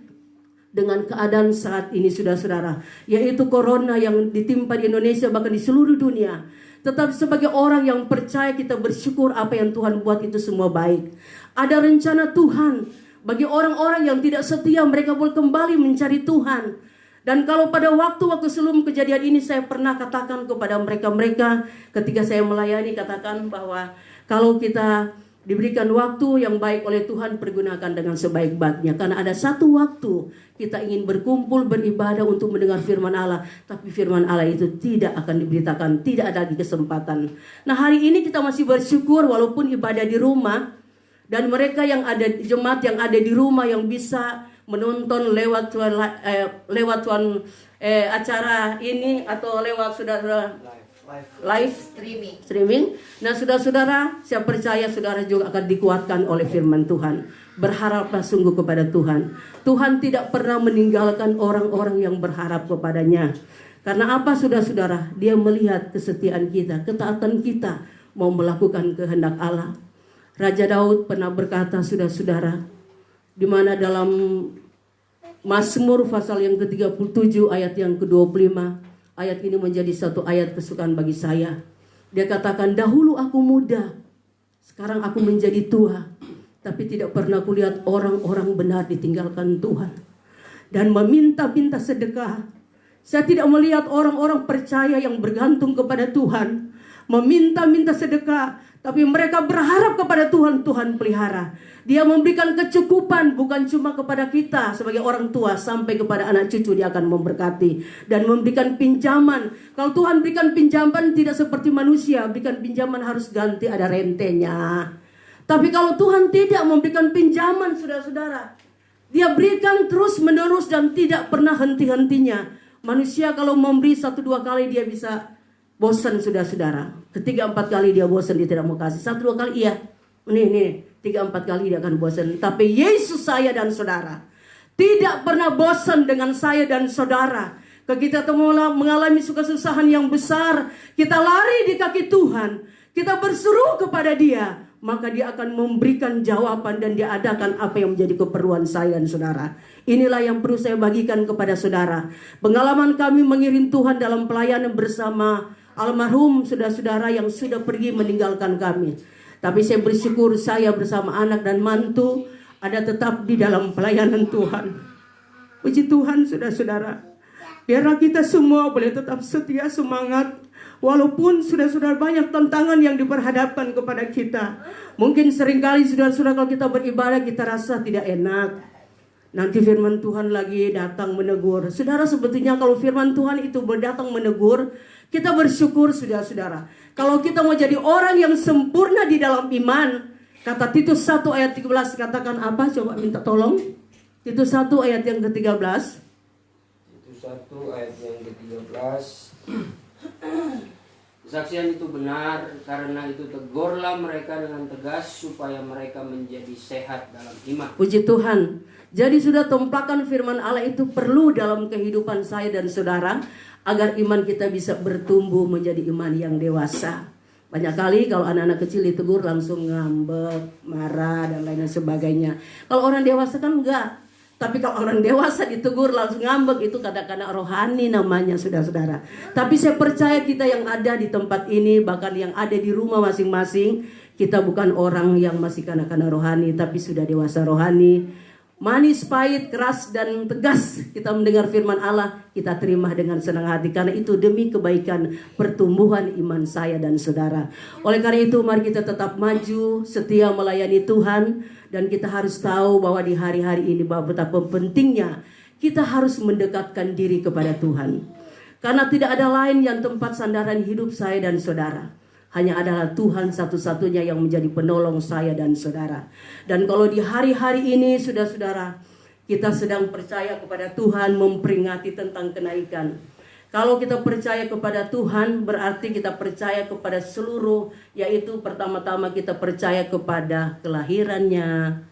dengan keadaan saat ini saudara-saudara. Yaitu corona yang ditimpa di Indonesia bahkan di seluruh dunia. Tetapi sebagai orang yang percaya, kita bersyukur apa yang Tuhan buat itu semua baik. Ada rencana Tuhan bagi orang-orang yang tidak setia, mereka boleh kembali mencari Tuhan. Dan kalau pada waktu-waktu sebelum kejadian ini saya pernah katakan kepada mereka ketika saya melayani, katakan bahwa kalau kita diberikan waktu yang baik oleh Tuhan, pergunakan dengan sebaik-baiknya. Karena ada satu waktu kita ingin berkumpul beribadah untuk mendengar firman Allah, tapi firman Allah itu tidak akan diberitakan, tidak ada lagi kesempatan. Nah hari ini kita masih bersyukur walaupun ibadah di rumah, dan mereka yang ada jemaat yang ada di rumah yang bisa menonton lewat acara ini atau lewat saudara live streaming. Nah saudara-saudara, saya percaya saudara juga akan dikuatkan oleh firman Tuhan. Berharaplah sungguh kepada Tuhan. Tuhan tidak pernah meninggalkan orang-orang yang berharap kepadanya. Karena apa saudara-saudara? Dia melihat kesetiaan kita, ketaatan kita mau melakukan kehendak Allah. Raja Daud pernah berkata, saudara-saudara, di mana dalam Mazmur pasal yang ke-37 ayat yang ke-25, ayat ini menjadi satu ayat kesukaan bagi saya. Dia katakan, dahulu aku muda, sekarang aku menjadi tua, tapi tidak pernah kulihat orang-orang benar ditinggalkan Tuhan dan meminta-minta sedekah. Saya tidak melihat orang-orang percaya yang bergantung kepada Tuhan meminta-minta sedekah, tapi mereka berharap kepada Tuhan. Tuhan pelihara. Dia memberikan kecukupan bukan cuma kepada kita sebagai orang tua, sampai kepada anak cucu Dia akan memberkati dan memberikan pinjaman. Kalau Tuhan berikan pinjaman tidak seperti manusia, berikan pinjaman harus ganti, ada rentenya. Tapi kalau Tuhan tidak memberikan pinjaman, saudara-saudara, Dia berikan terus menerus dan tidak pernah henti-hentinya. Manusia kalau memberi 1-2 kali dia bisa bosan, saudara-saudara. 3-4 kali dia bosan, dia tidak mau kasih. 1-2 kali iya. Nih 3-4 kali dia akan bosan. Tapi Yesus saya dan saudara tidak pernah bosan dengan saya dan saudara. Kalau kita mengalami kesusahan yang besar, kita lari di kaki Tuhan, kita berseru kepada Dia, maka Dia akan memberikan jawaban dan Dia adakan apa yang menjadi keperluan saya dan saudara. Inilah yang perlu saya bagikan kepada saudara. Pengalaman kami mengiring Tuhan dalam pelayanan bersama almarhum saudara-saudara yang sudah pergi meninggalkan kami. Tapi saya bersyukur saya bersama anak dan mantu ada tetap di dalam pelayanan Tuhan. Puji Tuhan saudara-saudara. Biarlah kita semua boleh tetap setia, semangat. Walaupun saudara-saudara banyak tantangan yang diperhadapkan kepada kita. Mungkin seringkali saudara-saudara kalau kita beribadah kita rasa tidak enak. Nanti firman Tuhan lagi datang menegur. Saudara, sebetulnya kalau firman Tuhan itu datang menegur, kita bersyukur saudara-saudara. Kalau kita mau jadi orang yang sempurna di dalam iman, kata Titus 1 ayat 13 katakan apa? Coba minta tolong. Titus 1 ayat yang ke-13. Titus 1 ayat yang ke-13. Kesaksian itu benar, karena itu tegurlah mereka dengan tegas supaya mereka menjadi sehat dalam iman. Puji Tuhan. Jadi sudah tempakan firman Allah itu perlu dalam kehidupan saya dan saudara, agar iman kita bisa bertumbuh menjadi iman yang dewasa. Banyak kali kalau anak-anak kecil ditegur langsung ngambek, marah dan lain sebagainya. Kalau orang dewasa kan enggak. Tapi kalau orang dewasa ditegur langsung ngambek, itu kadang-kadang rohani namanya saudara-saudara. Tapi saya percaya kita yang ada di tempat ini, bahkan yang ada di rumah masing-masing, kita bukan orang yang masih kanak-kanak rohani, tapi sudah dewasa rohani. Manis, pahit, keras dan tegas kita mendengar firman Allah, kita terima dengan senang hati, karena itu demi kebaikan pertumbuhan iman saya dan saudara. Oleh karena itu mari kita tetap maju, setia melayani Tuhan, dan kita harus tahu bahwa di hari-hari ini bahwa betapa pentingnya kita harus mendekatkan diri kepada Tuhan. Karena tidak ada lain yang tempat sandaran hidup saya dan saudara. Hanya adalah Tuhan satu-satunya yang menjadi penolong saya dan saudara. Dan kalau di hari-hari ini saudara-saudara, kita sedang percaya kepada Tuhan memperingati tentang kenaikan. Kalau kita percaya kepada Tuhan berarti kita percaya kepada seluruh, yaitu pertama-tama kita percaya kepada kelahirannya,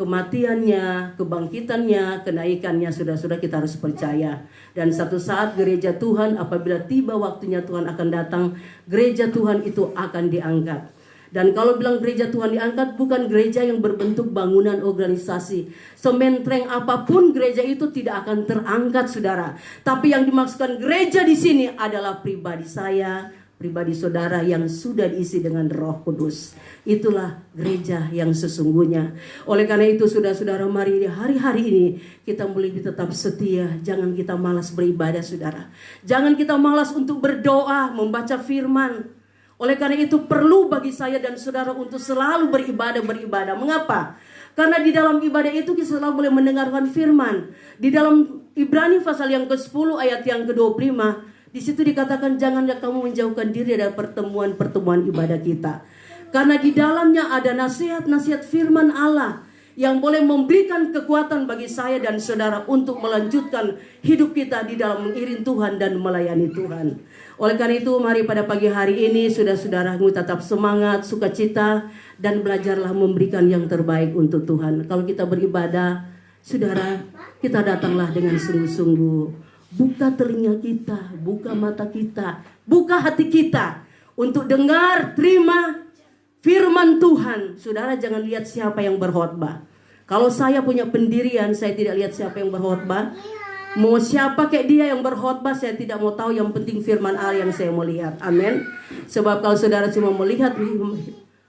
kematiannya, kebangkitannya, kenaikannya. Sudah-sudah kita harus percaya. Dan satu saat gereja Tuhan, apabila tiba waktunya Tuhan akan datang, gereja Tuhan itu akan diangkat. Dan kalau bilang gereja Tuhan diangkat, bukan gereja yang berbentuk bangunan organisasi. Sementereng apapun gereja itu tidak akan terangkat saudara. Tapi yang dimaksudkan gereja di sini adalah pribadi saya, pribadi saudara yang sudah diisi dengan Roh Kudus. Itulah gereja yang sesungguhnya. Oleh karena itu saudara-saudara, mari di hari-hari ini kita boleh tetap setia. Jangan kita malas beribadah saudara. Jangan kita malas untuk berdoa, membaca firman. Oleh karena itu perlu bagi saya dan saudara untuk selalu beribadah. Mengapa? Karena di dalam ibadah itu kita selalu boleh mendengarkan firman. Di dalam Ibrani pasal yang ke-10 ayat yang ke-25, di situ dikatakan janganlah kamu menjauhkan diri dari pertemuan-pertemuan ibadah kita. Karena di dalamnya ada nasihat-nasihat firman Allah yang boleh memberikan kekuatan bagi saya dan saudara untuk melanjutkan hidup kita di dalam mengiring Tuhan dan melayani Tuhan. Oleh karena itu mari pada pagi hari ini saudara-saudaramu tetap semangat, sukacita, dan belajarlah memberikan yang terbaik untuk Tuhan. Kalau kita beribadah, saudara, kita datanglah dengan sungguh-sungguh. buka telinga kita, buka mata kita, buka hati kita untuk dengar, terima firman Tuhan. Saudara jangan lihat siapa yang berkhotbah. Kalau saya punya pendirian, saya tidak lihat siapa yang berkhotbah. Mau siapa kayak dia yang berkhotbah, saya tidak mau tahu. Yang penting firman Allah yang saya mau lihat. Amin. Sebab kalau saudara cuma melihat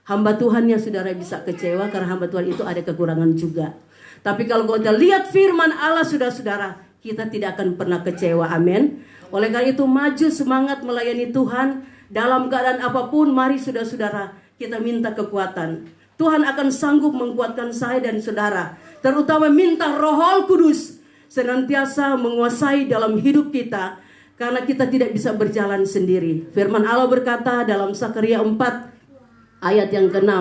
hamba Tuhannya, saudara bisa kecewa karena hamba Tuhan itu ada kekurangan juga. Tapi kalau kita lihat firman Allah, saudara-saudara, kita tidak akan pernah kecewa. Amin. Oleh karena itu maju semangat melayani Tuhan dalam keadaan apapun. Mari saudara-saudara, kita minta kekuatan. Tuhan akan sanggup menguatkan saya dan saudara. Terutama minta Roh Kudus senantiasa menguasai dalam hidup kita, karena kita tidak bisa berjalan sendiri. Firman Allah berkata dalam Zakaria 4 ayat yang ke-6,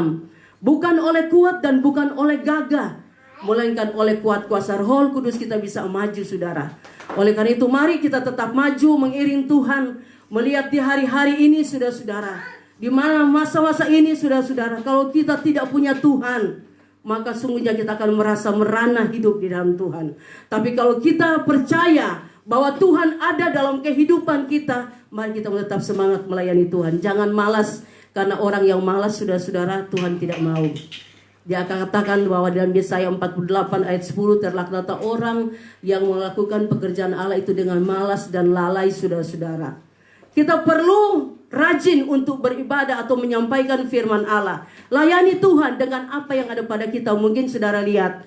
bukan oleh kuat dan bukan oleh gagah, melainkan oleh kuat kuasa Roh Kudus kita bisa maju, saudara. Oleh karena itu mari kita tetap maju mengiring Tuhan. Melihat di hari-hari ini, saudara-saudara, di mana masa-masa ini, saudara-saudara, kalau kita tidak punya Tuhan, maka sungguhnya kita akan merasa merana hidup di dalam Tuhan. Tapi kalau kita percaya bahwa Tuhan ada dalam kehidupan kita, mari kita tetap semangat melayani Tuhan. Jangan malas, karena orang yang malas, saudara-saudara, Tuhan tidak mau. Dia akan katakan bahwa dalam Yesaya 48 ayat 10, terlaknat orang yang melakukan pekerjaan Allah itu dengan malas dan lalai, saudara-saudara. Kita perlu rajin untuk beribadah atau menyampaikan firman Allah. Layani Tuhan dengan apa yang ada pada kita. Mungkin saudara lihat,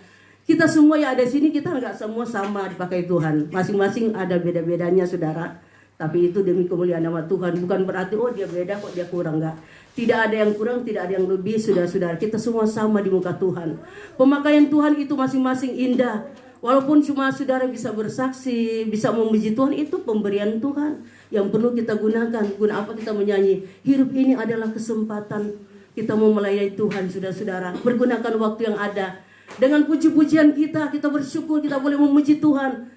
kita semua yang ada di sini, kita nggak semua sama dipakai Tuhan. Masing-masing ada beda-bedanya, saudara. Tapi itu demi kemuliaan nama Tuhan. Bukan berarti, oh dia beda kok, dia kurang. Enggak. Tidak ada yang kurang, tidak ada yang lebih, saudara-saudara. Kita semua sama di muka Tuhan. Pemakaian Tuhan itu masing-masing indah. Walaupun cuma saudara bisa bersaksi, bisa memuji Tuhan, itu pemberian Tuhan yang perlu kita gunakan. Guna apa kita menyanyi? Hidup ini adalah kesempatan kita mau melayani Tuhan, saudara-saudara. Pergunakan waktu yang ada. Dengan puji-pujian kita bersyukur, kita boleh memuji Tuhan.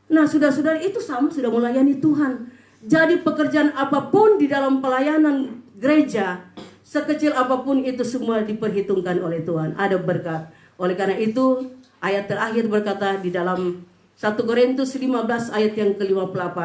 Nah, saudara-saudara, itu sama sudah melayani Tuhan. Jadi pekerjaan apapun di dalam pelayanan gereja, sekecil apapun itu semua diperhitungkan oleh Tuhan. Ada berkat. Oleh karena itu, ayat terakhir berkata di dalam 1 Korintus 15 ayat yang ke-58,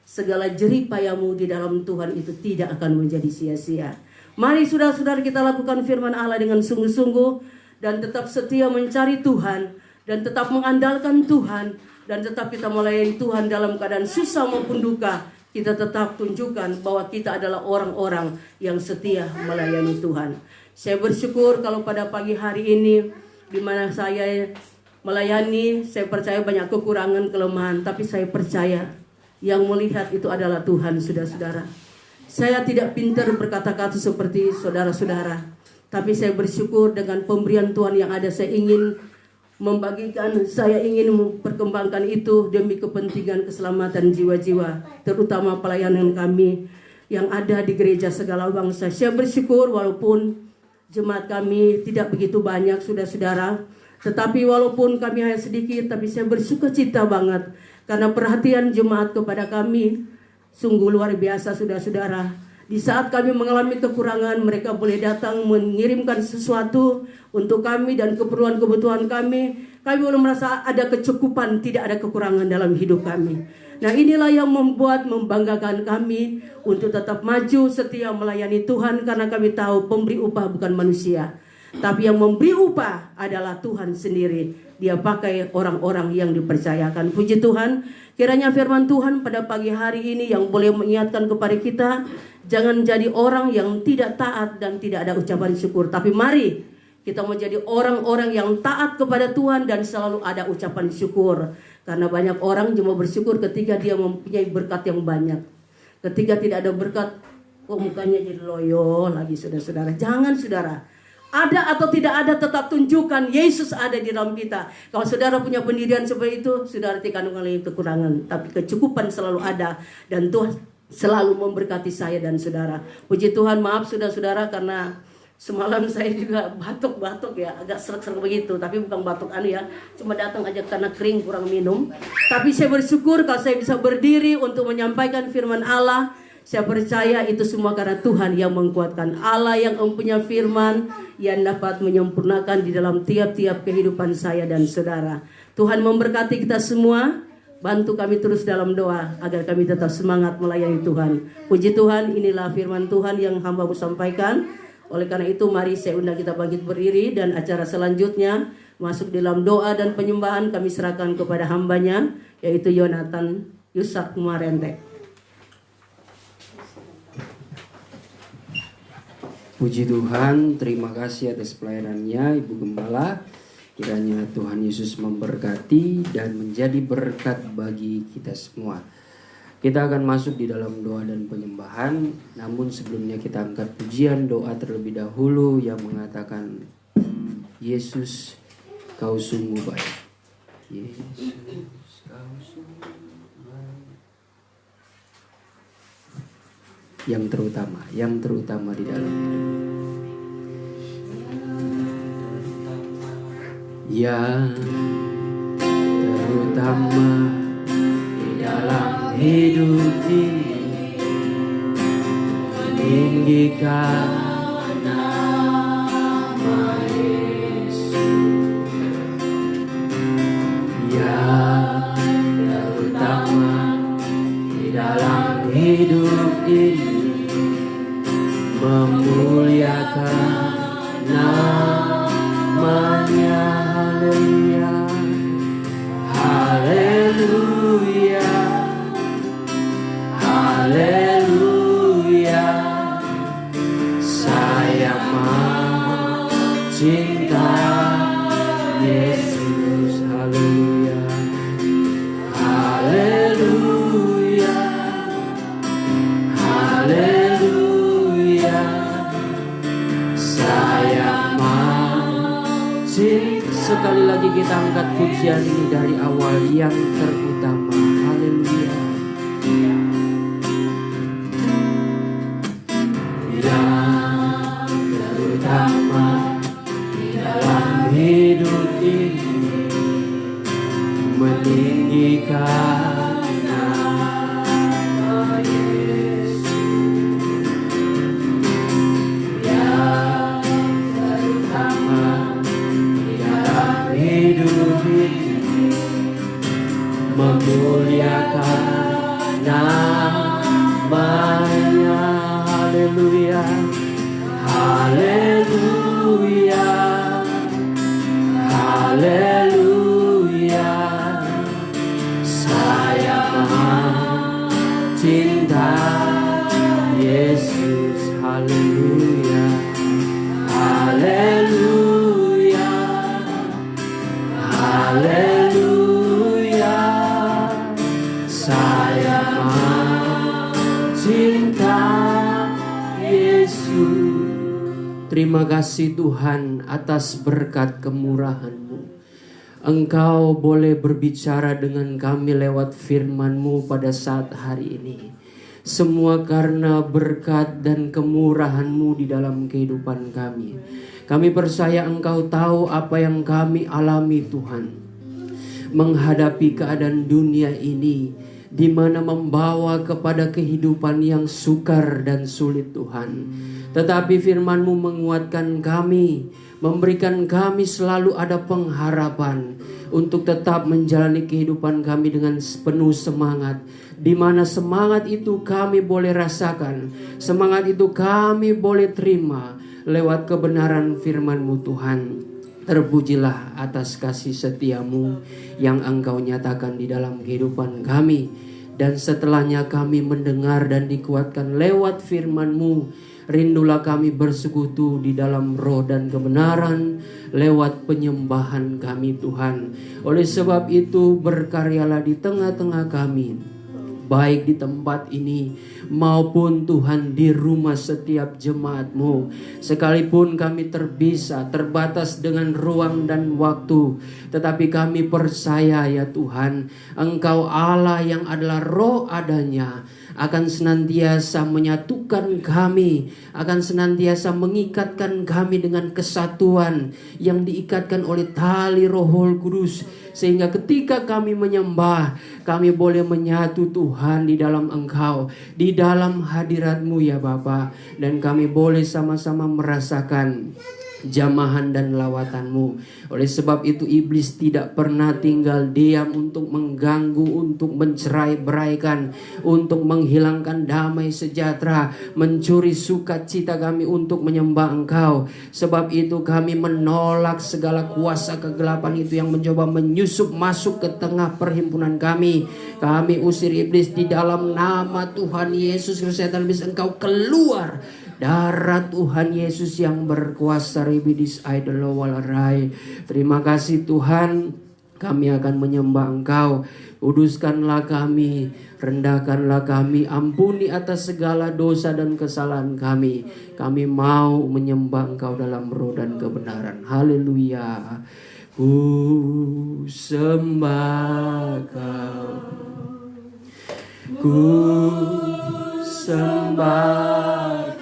segala jerih payahmu di dalam Tuhan itu tidak akan menjadi sia-sia. Mari saudara-saudara kita lakukan firman Allah dengan sungguh-sungguh, dan tetap setia mencari Tuhan, dan tetap mengandalkan Tuhan, dan tetap kita melayani Tuhan dalam keadaan susah maupun duka. Kita tetap tunjukkan bahwa kita adalah orang-orang yang setia melayani Tuhan. Saya bersyukur kalau pada pagi hari ini, di mana saya melayani, saya percaya banyak kekurangan, kelemahan, tapi saya percaya yang melihat itu adalah Tuhan, saudara-saudara. Saya tidak pintar berkata-kata seperti saudara-saudara, tapi saya bersyukur dengan pemberian Tuhan yang ada. Saya ingin membagikan, saya ingin memperkembangkan itu demi kepentingan keselamatan jiwa-jiwa, terutama pelayanan kami yang ada di gereja segala bangsa. Saya bersyukur walaupun jemaat kami tidak begitu banyak, saudara-saudara, tetapi walaupun kami hanya sedikit, tapi saya bersuka cita banget karena perhatian jemaat kepada kami sungguh luar biasa, saudara-saudara. Di saat kami mengalami kekurangan, mereka boleh datang mengirimkan sesuatu untuk kami dan keperluan-kebutuhan kami. Kami boleh merasa ada kecukupan, tidak ada kekurangan dalam hidup kami. Nah, inilah yang membanggakan kami untuk tetap maju setia melayani Tuhan, karena kami tahu pemberi upah bukan manusia, tapi yang memberi upah adalah Tuhan sendiri. Dia pakai orang-orang yang dipercayakan. Puji Tuhan, kiranya firman Tuhan pada pagi hari ini yang boleh mengingatkan kepada kita, jangan jadi orang yang tidak taat dan tidak ada ucapan syukur. Tapi mari kita menjadi orang-orang yang taat kepada Tuhan dan selalu ada ucapan syukur. Karena banyak orang cuma bersyukur ketika dia mempunyai berkat yang banyak. Ketika tidak ada berkat, mukanya jadi loyo lagi, saudara-saudara. Jangan, saudara. Ada atau tidak ada, tetap tunjukkan Yesus ada di dalam kita. Kalau saudara punya pendirian seperti itu, saudara tidak mengalami kekurangan, tapi kecukupan selalu ada, dan Tuhan selalu memberkati saya dan saudara. Puji Tuhan, maaf saudara-saudara karena semalam saya juga batuk-batuk ya, agak serak-serak begitu, tapi bukan batuk ya, cuma datang aja karena kering kurang minum. Tapi saya bersyukur kalau saya bisa berdiri untuk menyampaikan firman Allah. Saya percaya itu semua karena Tuhan yang menguatkan. Allah yang mempunyai firman yang dapat menyempurnakan di dalam tiap-tiap kehidupan saya dan saudara. Tuhan memberkati kita semua. Bantu kami terus dalam doa agar kami tetap semangat melayani Tuhan. Puji Tuhan, inilah firman Tuhan yang hamba-Mu sampaikan. Oleh karena itu mari saya undang kita bangkit berdiri, dan acara selanjutnya masuk dalam doa dan penyembahan kami serahkan kepada hambanya, yaitu Yonatan Yusak Marente. Puji Tuhan, terima kasih atas pelayanannya Ibu Gembala. Kiranya Tuhan Yesus memberkati dan menjadi berkat bagi kita semua. Kita akan masuk di dalam doa dan penyembahan. Namun sebelumnya kita angkat pujian doa terlebih dahulu yang mengatakan, Yesus, Kau sungguh baik. Yesus, Kau sungguh baik. Yang terutama di dalam hidup. Yang terutama di dalam hidup ini, meninggikan nama Yesus. Yang terutama di dalam hidup ini, memuliakan namanya. Haleluya, haleluya, haleluya. Saya mau cinta Yesus. Haleluya, haleluya, haleluya. Saya mau cinta. Sekali lagi kita angkat pujian ini dari awal, yang terutama. Haleluya. Yang terutama di dalam hidup ini, meninggikan nama Yesus. Yang terutama hidup ini, memuliakan namanya. Haleluya, haleluya, haleluya. Saya mau cinta Yesus. Haleluya, haleluya, haleluya. Saya mau cinta Yesus. Terima kasih Tuhan atas berkat kemurahan-Mu. Engkau boleh berbicara dengan kami lewat firman-Mu pada saat hari ini. Semua karena berkat dan kemurahan-Mu di dalam kehidupan kami. Kami percaya Engkau tahu apa yang kami alami Tuhan. Menghadapi keadaan dunia ini, di mana membawa kepada kehidupan yang sukar dan sulit Tuhan. Tetapi firman-Mu menguatkan kami, memberikan kami selalu ada pengharapan untuk tetap menjalani kehidupan kami dengan penuh semangat. Di mana semangat itu kami boleh rasakan, semangat itu kami boleh terima lewat kebenaran firman-Mu Tuhan. Terpujilah atas kasih setia-Mu yang Engkau nyatakan di dalam kehidupan kami. Dan setelahnya kami mendengar dan dikuatkan lewat firman-Mu, rindulah kami bersekutu di dalam roh dan kebenaran lewat penyembahan kami Tuhan. Oleh sebab itu berkaryalah di tengah-tengah kami, baik di tempat ini maupun Tuhan di rumah setiap jemaat-Mu. Sekalipun kami terbatas dengan ruang dan waktu, tetapi kami percaya ya Tuhan, Engkau Allah yang adalah roh adanya, akan senantiasa menyatukan kami, akan senantiasa mengikatkan kami dengan kesatuan yang diikatkan oleh tali Roh Kudus, sehingga ketika kami menyembah, kami boleh menyatu Tuhan di dalam Engkau, di dalam hadirat-Mu ya Bapa, dan kami boleh sama-sama merasakan jamahan dan lawatanmu. Oleh sebab itu iblis tidak pernah tinggal diam untuk mengganggu, untuk mencerai-beraikan, untuk menghilangkan damai sejahtera, mencuri sukacita kami untuk menyembah Engkau. Sebab itu kami menolak segala kuasa kegelapan itu yang mencoba menyusup masuk ke tengah perhimpunan kami. Kami usir iblis di dalam nama Tuhan Yesus Kristus. Setan iblis, engkau keluar. Darah Tuhan Yesus yang berkuasa, ribidis idolo walarai. Terima kasih Tuhan, kami akan menyembah Engkau. Kuduskanlah kami, rendahkanlah kami, ampuni atas segala dosa dan kesalahan kami. Kami mau menyembah Engkau dalam roh dan kebenaran. Haleluya. Ku sembah Kau, ku sembah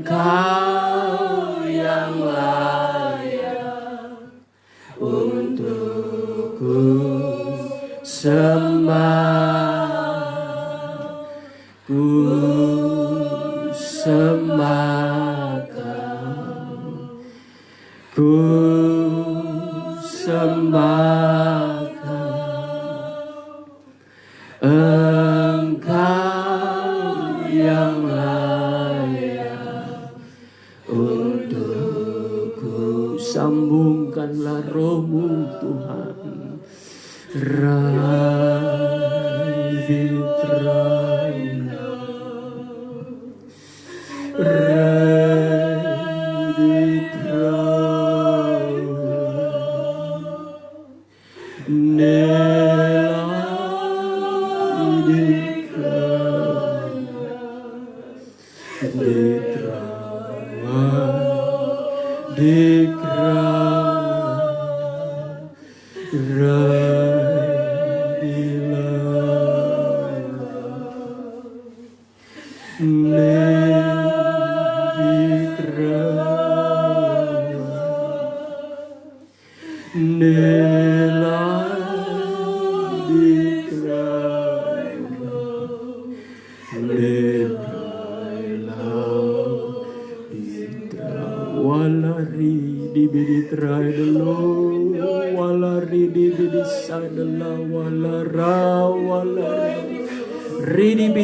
Engkau yang layak untuk ku sembah, ku sembah Kau, ku sembah Kau, Engkau yang sambungkanlah rohmu Tuhan.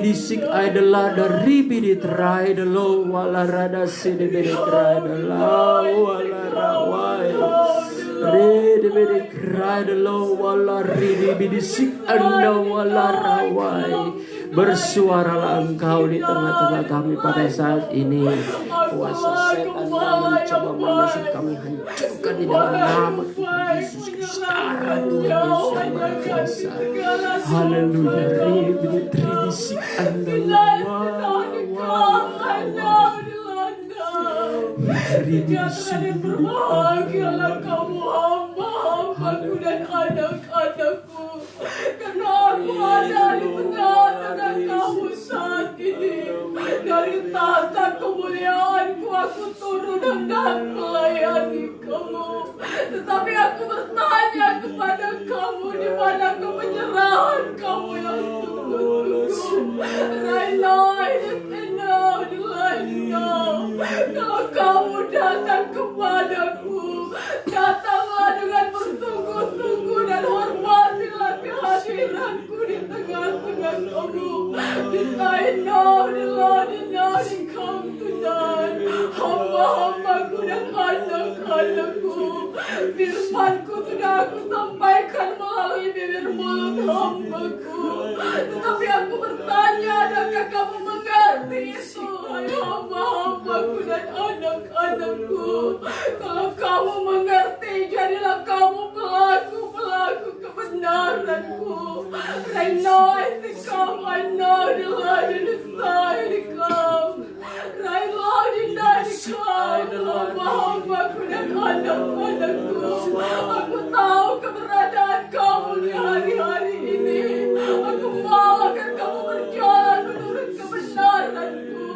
Sik adalah dari bidit rai delo wala rada sidi bidit rai delo wala rawai ridi bidit rai delo wala ridi bidit sik anda wala rawai. Bersuaralah Engkau di tengah-tengah kami pada saat ini. Kuasa setan yang mencoba menusuk kami hancurkan di dalam nama Tuhan Yesus Kristus. Darah Tuhan Yesus yang berkuasa. Haleluya. Ridisik anda berbahagialah kamu hamba-hambaku dan anak-anakku, karena aku ada di tengah-tengah kamu saat ini. Dari tahta kemuliaanku aku turun hendak melayani kamu, tetapi aku bertanya kepada kamu, di mana kepenyerahan kamu yang tunggu-tunggu. Right now, kalau kamu datang kepadaku, datanglah dengan bertunggu-tunggu dan hormatilah kehadiranku di tengah-tengah kamu. I know the Lord come tonight. Hamba-hambaku dan anak-anakku, firmanku sudah aku sampaikan melalui bibir mulut hambaku, tetapi aku bertanya, adakah kamu mengerti itu? Hamba-hambaku dan anak-anakku, kalau kamu mengerti, jadilah kamu pelaku-pelaku kebenaranku. I know it come, I know the Lord is inside it come. Right Lord in that come, hamba-hambaku dan anak-anakku, aku tahu keberadaan kamu di hari-hari ini. Aku mau agar kamu berjalan menurut kebenaranku.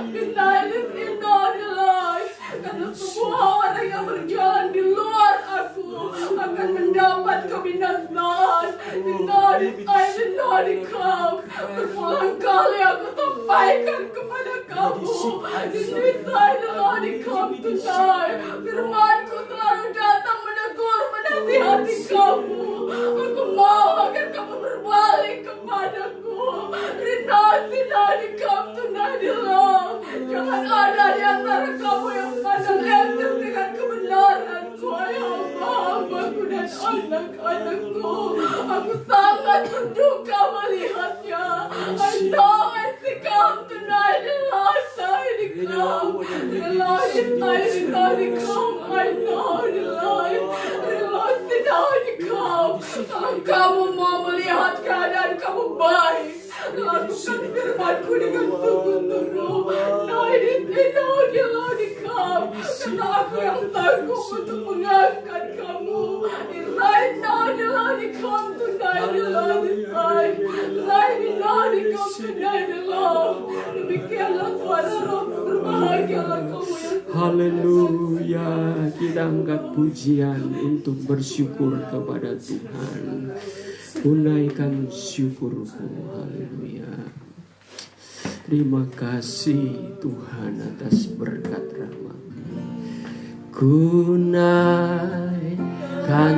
Denial in the life, karena semua orang yang berjalan di luar aku akan mendapat kebinasaan. Berulang kali aku sampaikan kepada kamu, This side the Lord come tonight. Firman-Ku selalu datang menegur, menasihati kamu. Aku mau agar kamu berbalik kepadaku. Rinasi dari come tonight, Lord. Jangan ada di antara kamu yang pandang enteng dengan kebenaranku, hamba-hambaku dan anak-anakku. Aku sangat berduka melihatnya. I know as they come tonight, the Lord side come. The Lord is side come. I know the Lord. The Lord side come. Kalau kamu mau melihat keadaan kamu baik, lakukan firman-Ku dengan sungguh-sungguh. The Lord come. Karena aku yang sanggup untuk mengangkat kamu. Right now the Lord come tonight. The Lord is right. Right now the come tonight, the Lord. Demikianlah suara roh, berbahagialah kamu yang Haleluya, kita angkat pujian untuk bersyukur kepada Tuhan. Tunaikan syukurku, haleluya. Terima kasih Tuhan atas berkat rahmat-Mu. Kunaikan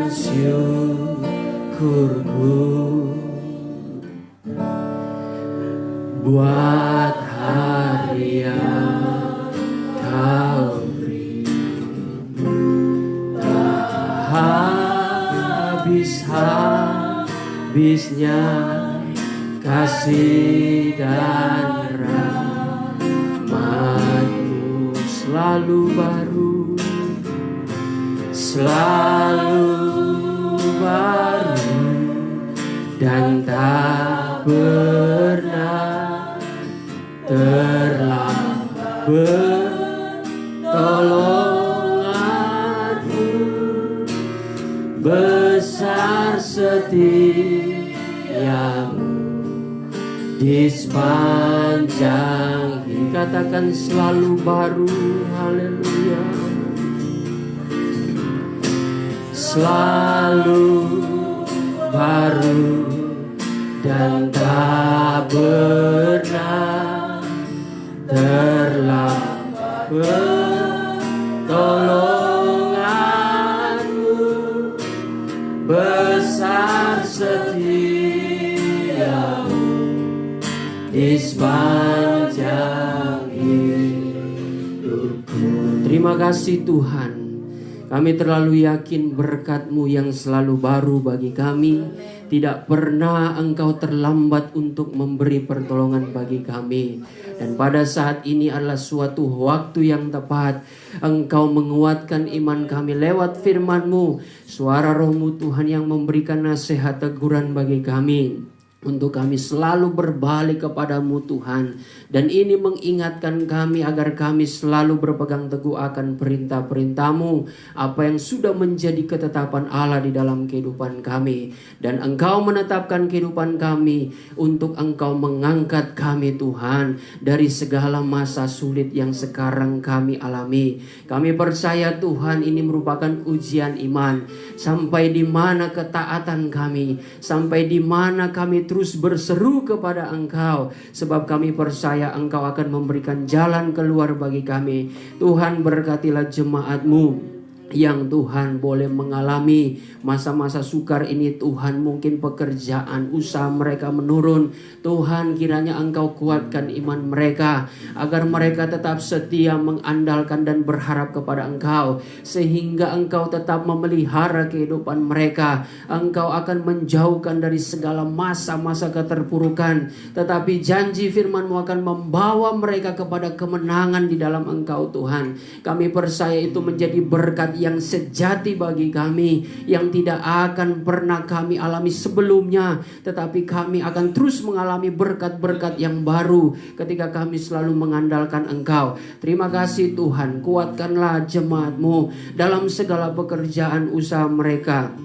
syukurku buat hari yang Kau beri, tak habis-habisnya kasih dan rahmat-Mu selalu baru, dan tak pernah terlambat. Tolongan-Mu besar setia-Mu di sepanjang hidup. Katakan selalu baru, haleluya. Selalu baru dan tak pernah terlambat. Tolongan-Mu besar setia-Mu di sepanjang hidupku. Terima kasih Tuhan. Kami terlalu yakin berkat-Mu yang selalu baru bagi kami. Tidak pernah Engkau terlambat untuk memberi pertolongan bagi kami. Dan pada saat ini adalah suatu waktu yang tepat. Engkau menguatkan iman kami lewat firman-Mu. Suara Roh-Mu Tuhan yang memberikan nasihat teguran bagi kami. Untuk kami selalu berbalik kepadamu Tuhan. Dan ini mengingatkan kami agar kami selalu berpegang teguh akan perintah-perintah-Mu. Apa yang sudah menjadi ketetapan Allah di dalam kehidupan kami. Dan Engkau menetapkan kehidupan kami untuk Engkau mengangkat kami Tuhan. Dari segala masa sulit yang sekarang kami alami. Kami percaya Tuhan ini merupakan ujian iman. Sampai di mana ketaatan kami. Sampai di mana kami terus berseru kepada Engkau, sebab kami percaya Engkau akan memberikan jalan keluar bagi kami. Tuhan berkatilah jemaat-Mu yang Tuhan boleh mengalami masa-masa sukar ini. Tuhan, mungkin pekerjaan, usaha mereka menurun. Tuhan, kiranya Engkau kuatkan iman mereka agar mereka tetap setia mengandalkan dan berharap kepada Engkau, sehingga Engkau tetap memelihara kehidupan mereka. Engkau akan menjauhkan dari segala masa-masa keterpurukan, tetapi janji firman-Mu akan membawa mereka kepada kemenangan di dalam Engkau Tuhan. Kami percaya itu menjadi berkat yang sejati bagi kami, yang tidak akan pernah kami alami sebelumnya, tetapi kami akan terus mengalami berkat-berkat yang baru ketika kami selalu mengandalkan Engkau. Terima kasih Tuhan, kuatkanlah jemaat-Mu dalam segala pekerjaan usaha mereka.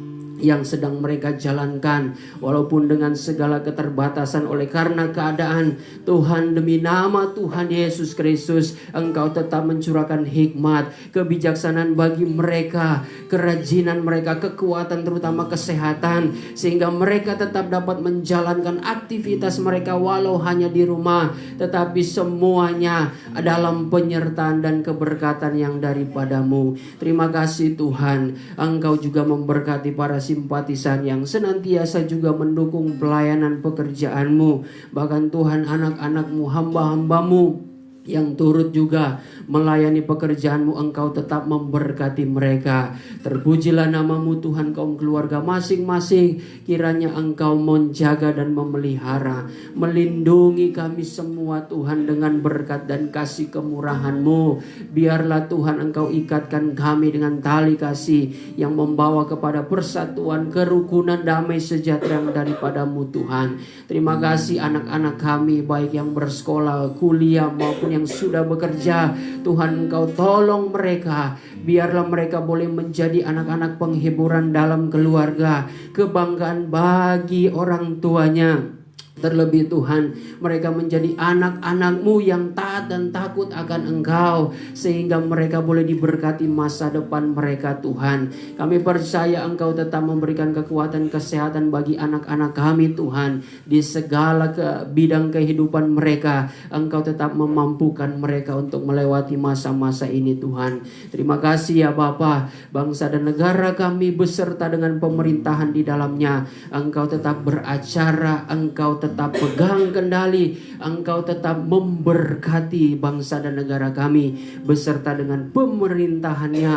yang sedang mereka jalankan, walaupun dengan segala keterbatasan oleh karena keadaan. Tuhan, demi nama Tuhan Yesus Kristus, Engkau tetap mencurahkan hikmat, kebijaksanaan bagi mereka, kerajinan mereka, kekuatan terutama kesehatan, sehingga mereka tetap dapat menjalankan aktivitas mereka walau hanya di rumah, tetapi semuanya dalam penyertaan dan keberkatan yang daripadamu. Terima kasih Tuhan, Engkau juga memberkati para simpatisan yang senantiasa juga mendukung pelayanan pekerjaanmu. Bahkan Tuhan, anak-anakmu, hamba-hambamu yang turut juga melayani pekerjaanmu, Engkau tetap memberkati mereka. Terpujilah namamu Tuhan, kaum keluarga masing-masing. Kiranya Engkau menjaga dan memelihara, melindungi kami semua Tuhan dengan berkat dan kasih kemurahan-Mu. Biarlah Tuhan Engkau ikatkan kami dengan tali kasih yang membawa kepada persatuan, kerukunan, damai sejahtera yang daripadamu Tuhan. Terima kasih anak-anak kami, baik yang bersekolah, kuliah maupun yang sudah bekerja. Tuhan, Engkau tolong mereka, biarlah mereka boleh menjadi anak-anak penghiburan dalam keluarga, kebanggaan bagi orang tuanya. Terlebih Tuhan, mereka menjadi anak-anak-Mu yang taat dan takut akan Engkau, sehingga mereka boleh diberkati masa depan mereka Tuhan. Kami percaya Engkau tetap memberikan kekuatan kesehatan bagi anak-anak kami Tuhan. Di segala bidang kehidupan mereka, Engkau tetap memampukan mereka untuk melewati masa-masa ini Tuhan. Terima kasih ya Bapa, bangsa dan negara kami beserta dengan pemerintahan di dalamnya, Engkau tetap beracara, Engkau tetap pegang kendali, Engkau tetap memberkati bangsa dan negara kami beserta dengan pemerintahannya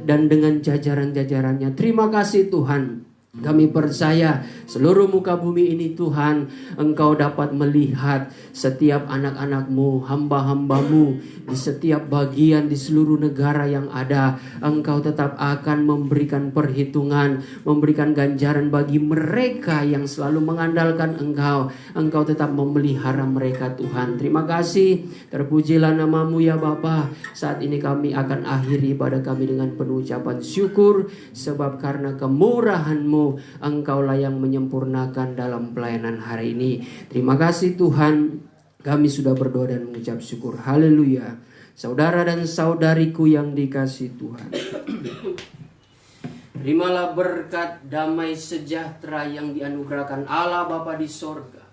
dan dengan jajaran-jajarannya. Terima kasih Tuhan. Kami percaya seluruh muka bumi ini Tuhan, Engkau dapat melihat setiap anak-anak-Mu, hamba-hamba-Mu di setiap bagian di seluruh negara yang ada. Engkau tetap akan memberikan perhitungan, memberikan ganjaran bagi mereka yang selalu mengandalkan Engkau. Engkau tetap memelihara mereka Tuhan. Terima kasih, terpujilah namamu ya Bapa. Saat ini kami akan akhiri ibadah kami dengan penuh ucapan syukur, sebab karena kemurahan-Mu Engkaulah yang menyempurnakan dalam pelayanan hari ini. Terima kasih Tuhan, kami sudah berdoa dan mengucap syukur. Haleluya. Saudara dan saudariku yang dikasihi Tuhan, terimalah berkat damai sejahtera yang dianugerahkan Allah Bapa di sorga,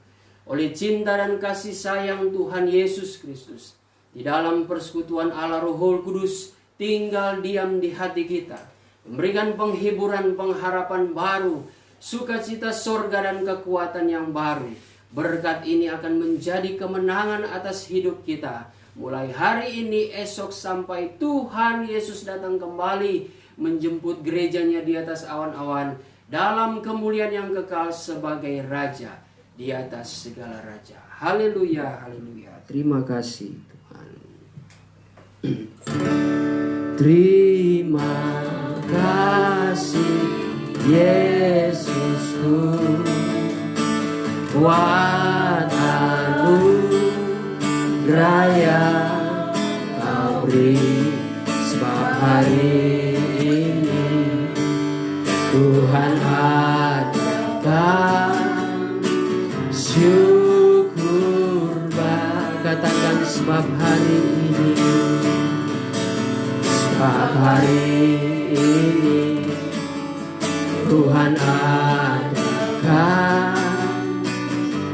oleh cinta dan kasih sayang Tuhan Yesus Kristus, di dalam persekutuan Allah Roh Kudus tinggal diam di hati kita, memberikan penghiburan, pengharapan baru, sukacita sorga dan kekuatan yang baru. Berkat ini akan menjadi kemenangan atas hidup kita, mulai hari ini, esok, sampai Tuhan Yesus datang kembali menjemput gerejanya di atas awan-awan dalam kemuliaan yang kekal sebagai Raja di atas segala raja. Haleluya, haleluya. Terima kasih Tuhan. Terima kasih Yesusku, kuat anugerah yang Kau beri, sebab hari ini Tuhan adakan syukur. Katakan sebab hari ini, sebab hari ini Tuhan adakan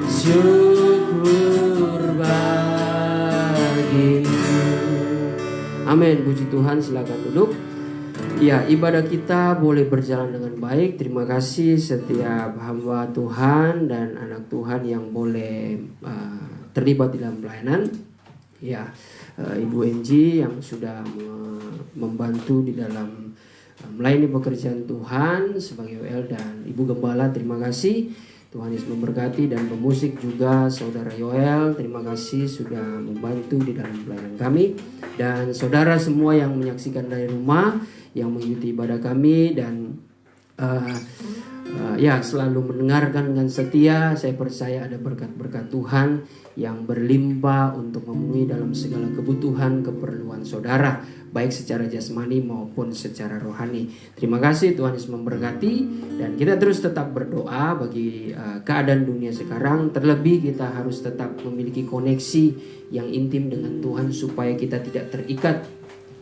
syukur bagimu. Amin. Puji Tuhan, silakan duduk. Ya, ibadah kita boleh berjalan dengan baik. Terima kasih setiap hamba Tuhan dan anak Tuhan yang boleh terlibat di dalam pelayanan. Ya, Ibu Enji yang sudah membantu di dalam melayani pekerjaan Tuhan sebagai WL, dan Ibu Gembala, terima kasih. Tuhan Yesus memberkati, dan pemusik juga Saudara Yoel, terima kasih sudah membantu di dalam pelayanan kami. Dan saudara semua yang menyaksikan dari rumah, yang mengikuti ibadah kami, dan ya selalu mendengarkan dengan setia. Saya percaya ada berkat-berkat Tuhan yang berlimpah untuk memenuhi dalam segala kebutuhan keperluan saudara, baik secara jasmani maupun secara rohani. Terima kasih, Tuhan Yesus memberkati, dan kita terus tetap berdoa bagi keadaan dunia sekarang. Terlebih kita harus tetap memiliki koneksi yang intim dengan Tuhan supaya kita tidak terikat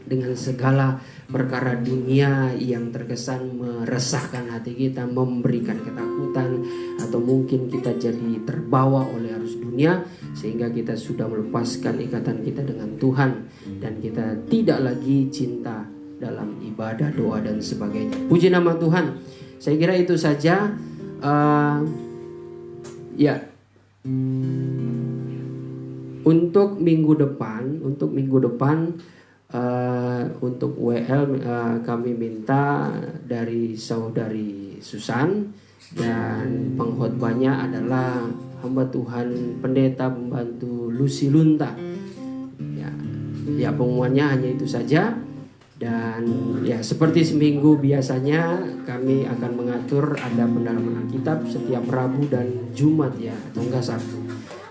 dengan segala perkara dunia yang terkesan meresahkan hati kita, memberikan ketakutan, atau mungkin kita jadi terbawa oleh arus dunia sehingga kita sudah melepaskan ikatan kita dengan Tuhan dan kita tidak lagi cinta dalam ibadah, doa dan sebagainya. Puji nama Tuhan. Saya kira itu saja. Untuk minggu depan untuk WL kami minta dari saudari Susan, dan pengkhotbahnya adalah hamba Tuhan Pendeta Pembantu Lucy Lunta. Ya pengumumannya hanya itu saja. Dan ya seperti seminggu biasanya kami akan mengatur ada pendalaman Alkitab setiap Rabu dan Jumat ya, atau enggak Sabtu.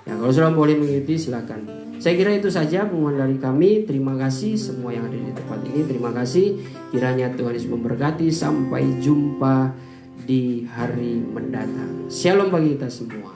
Ya kalau saudara boleh mengikuti silakan. Saya kira itu saja pengumuman dari kami. Terima kasih semua yang ada di tempat ini. Terima kasih. Kiranya Tuhan Yesus memberkati. Sampai jumpa di hari mendatang. Shalom bagi kita semua.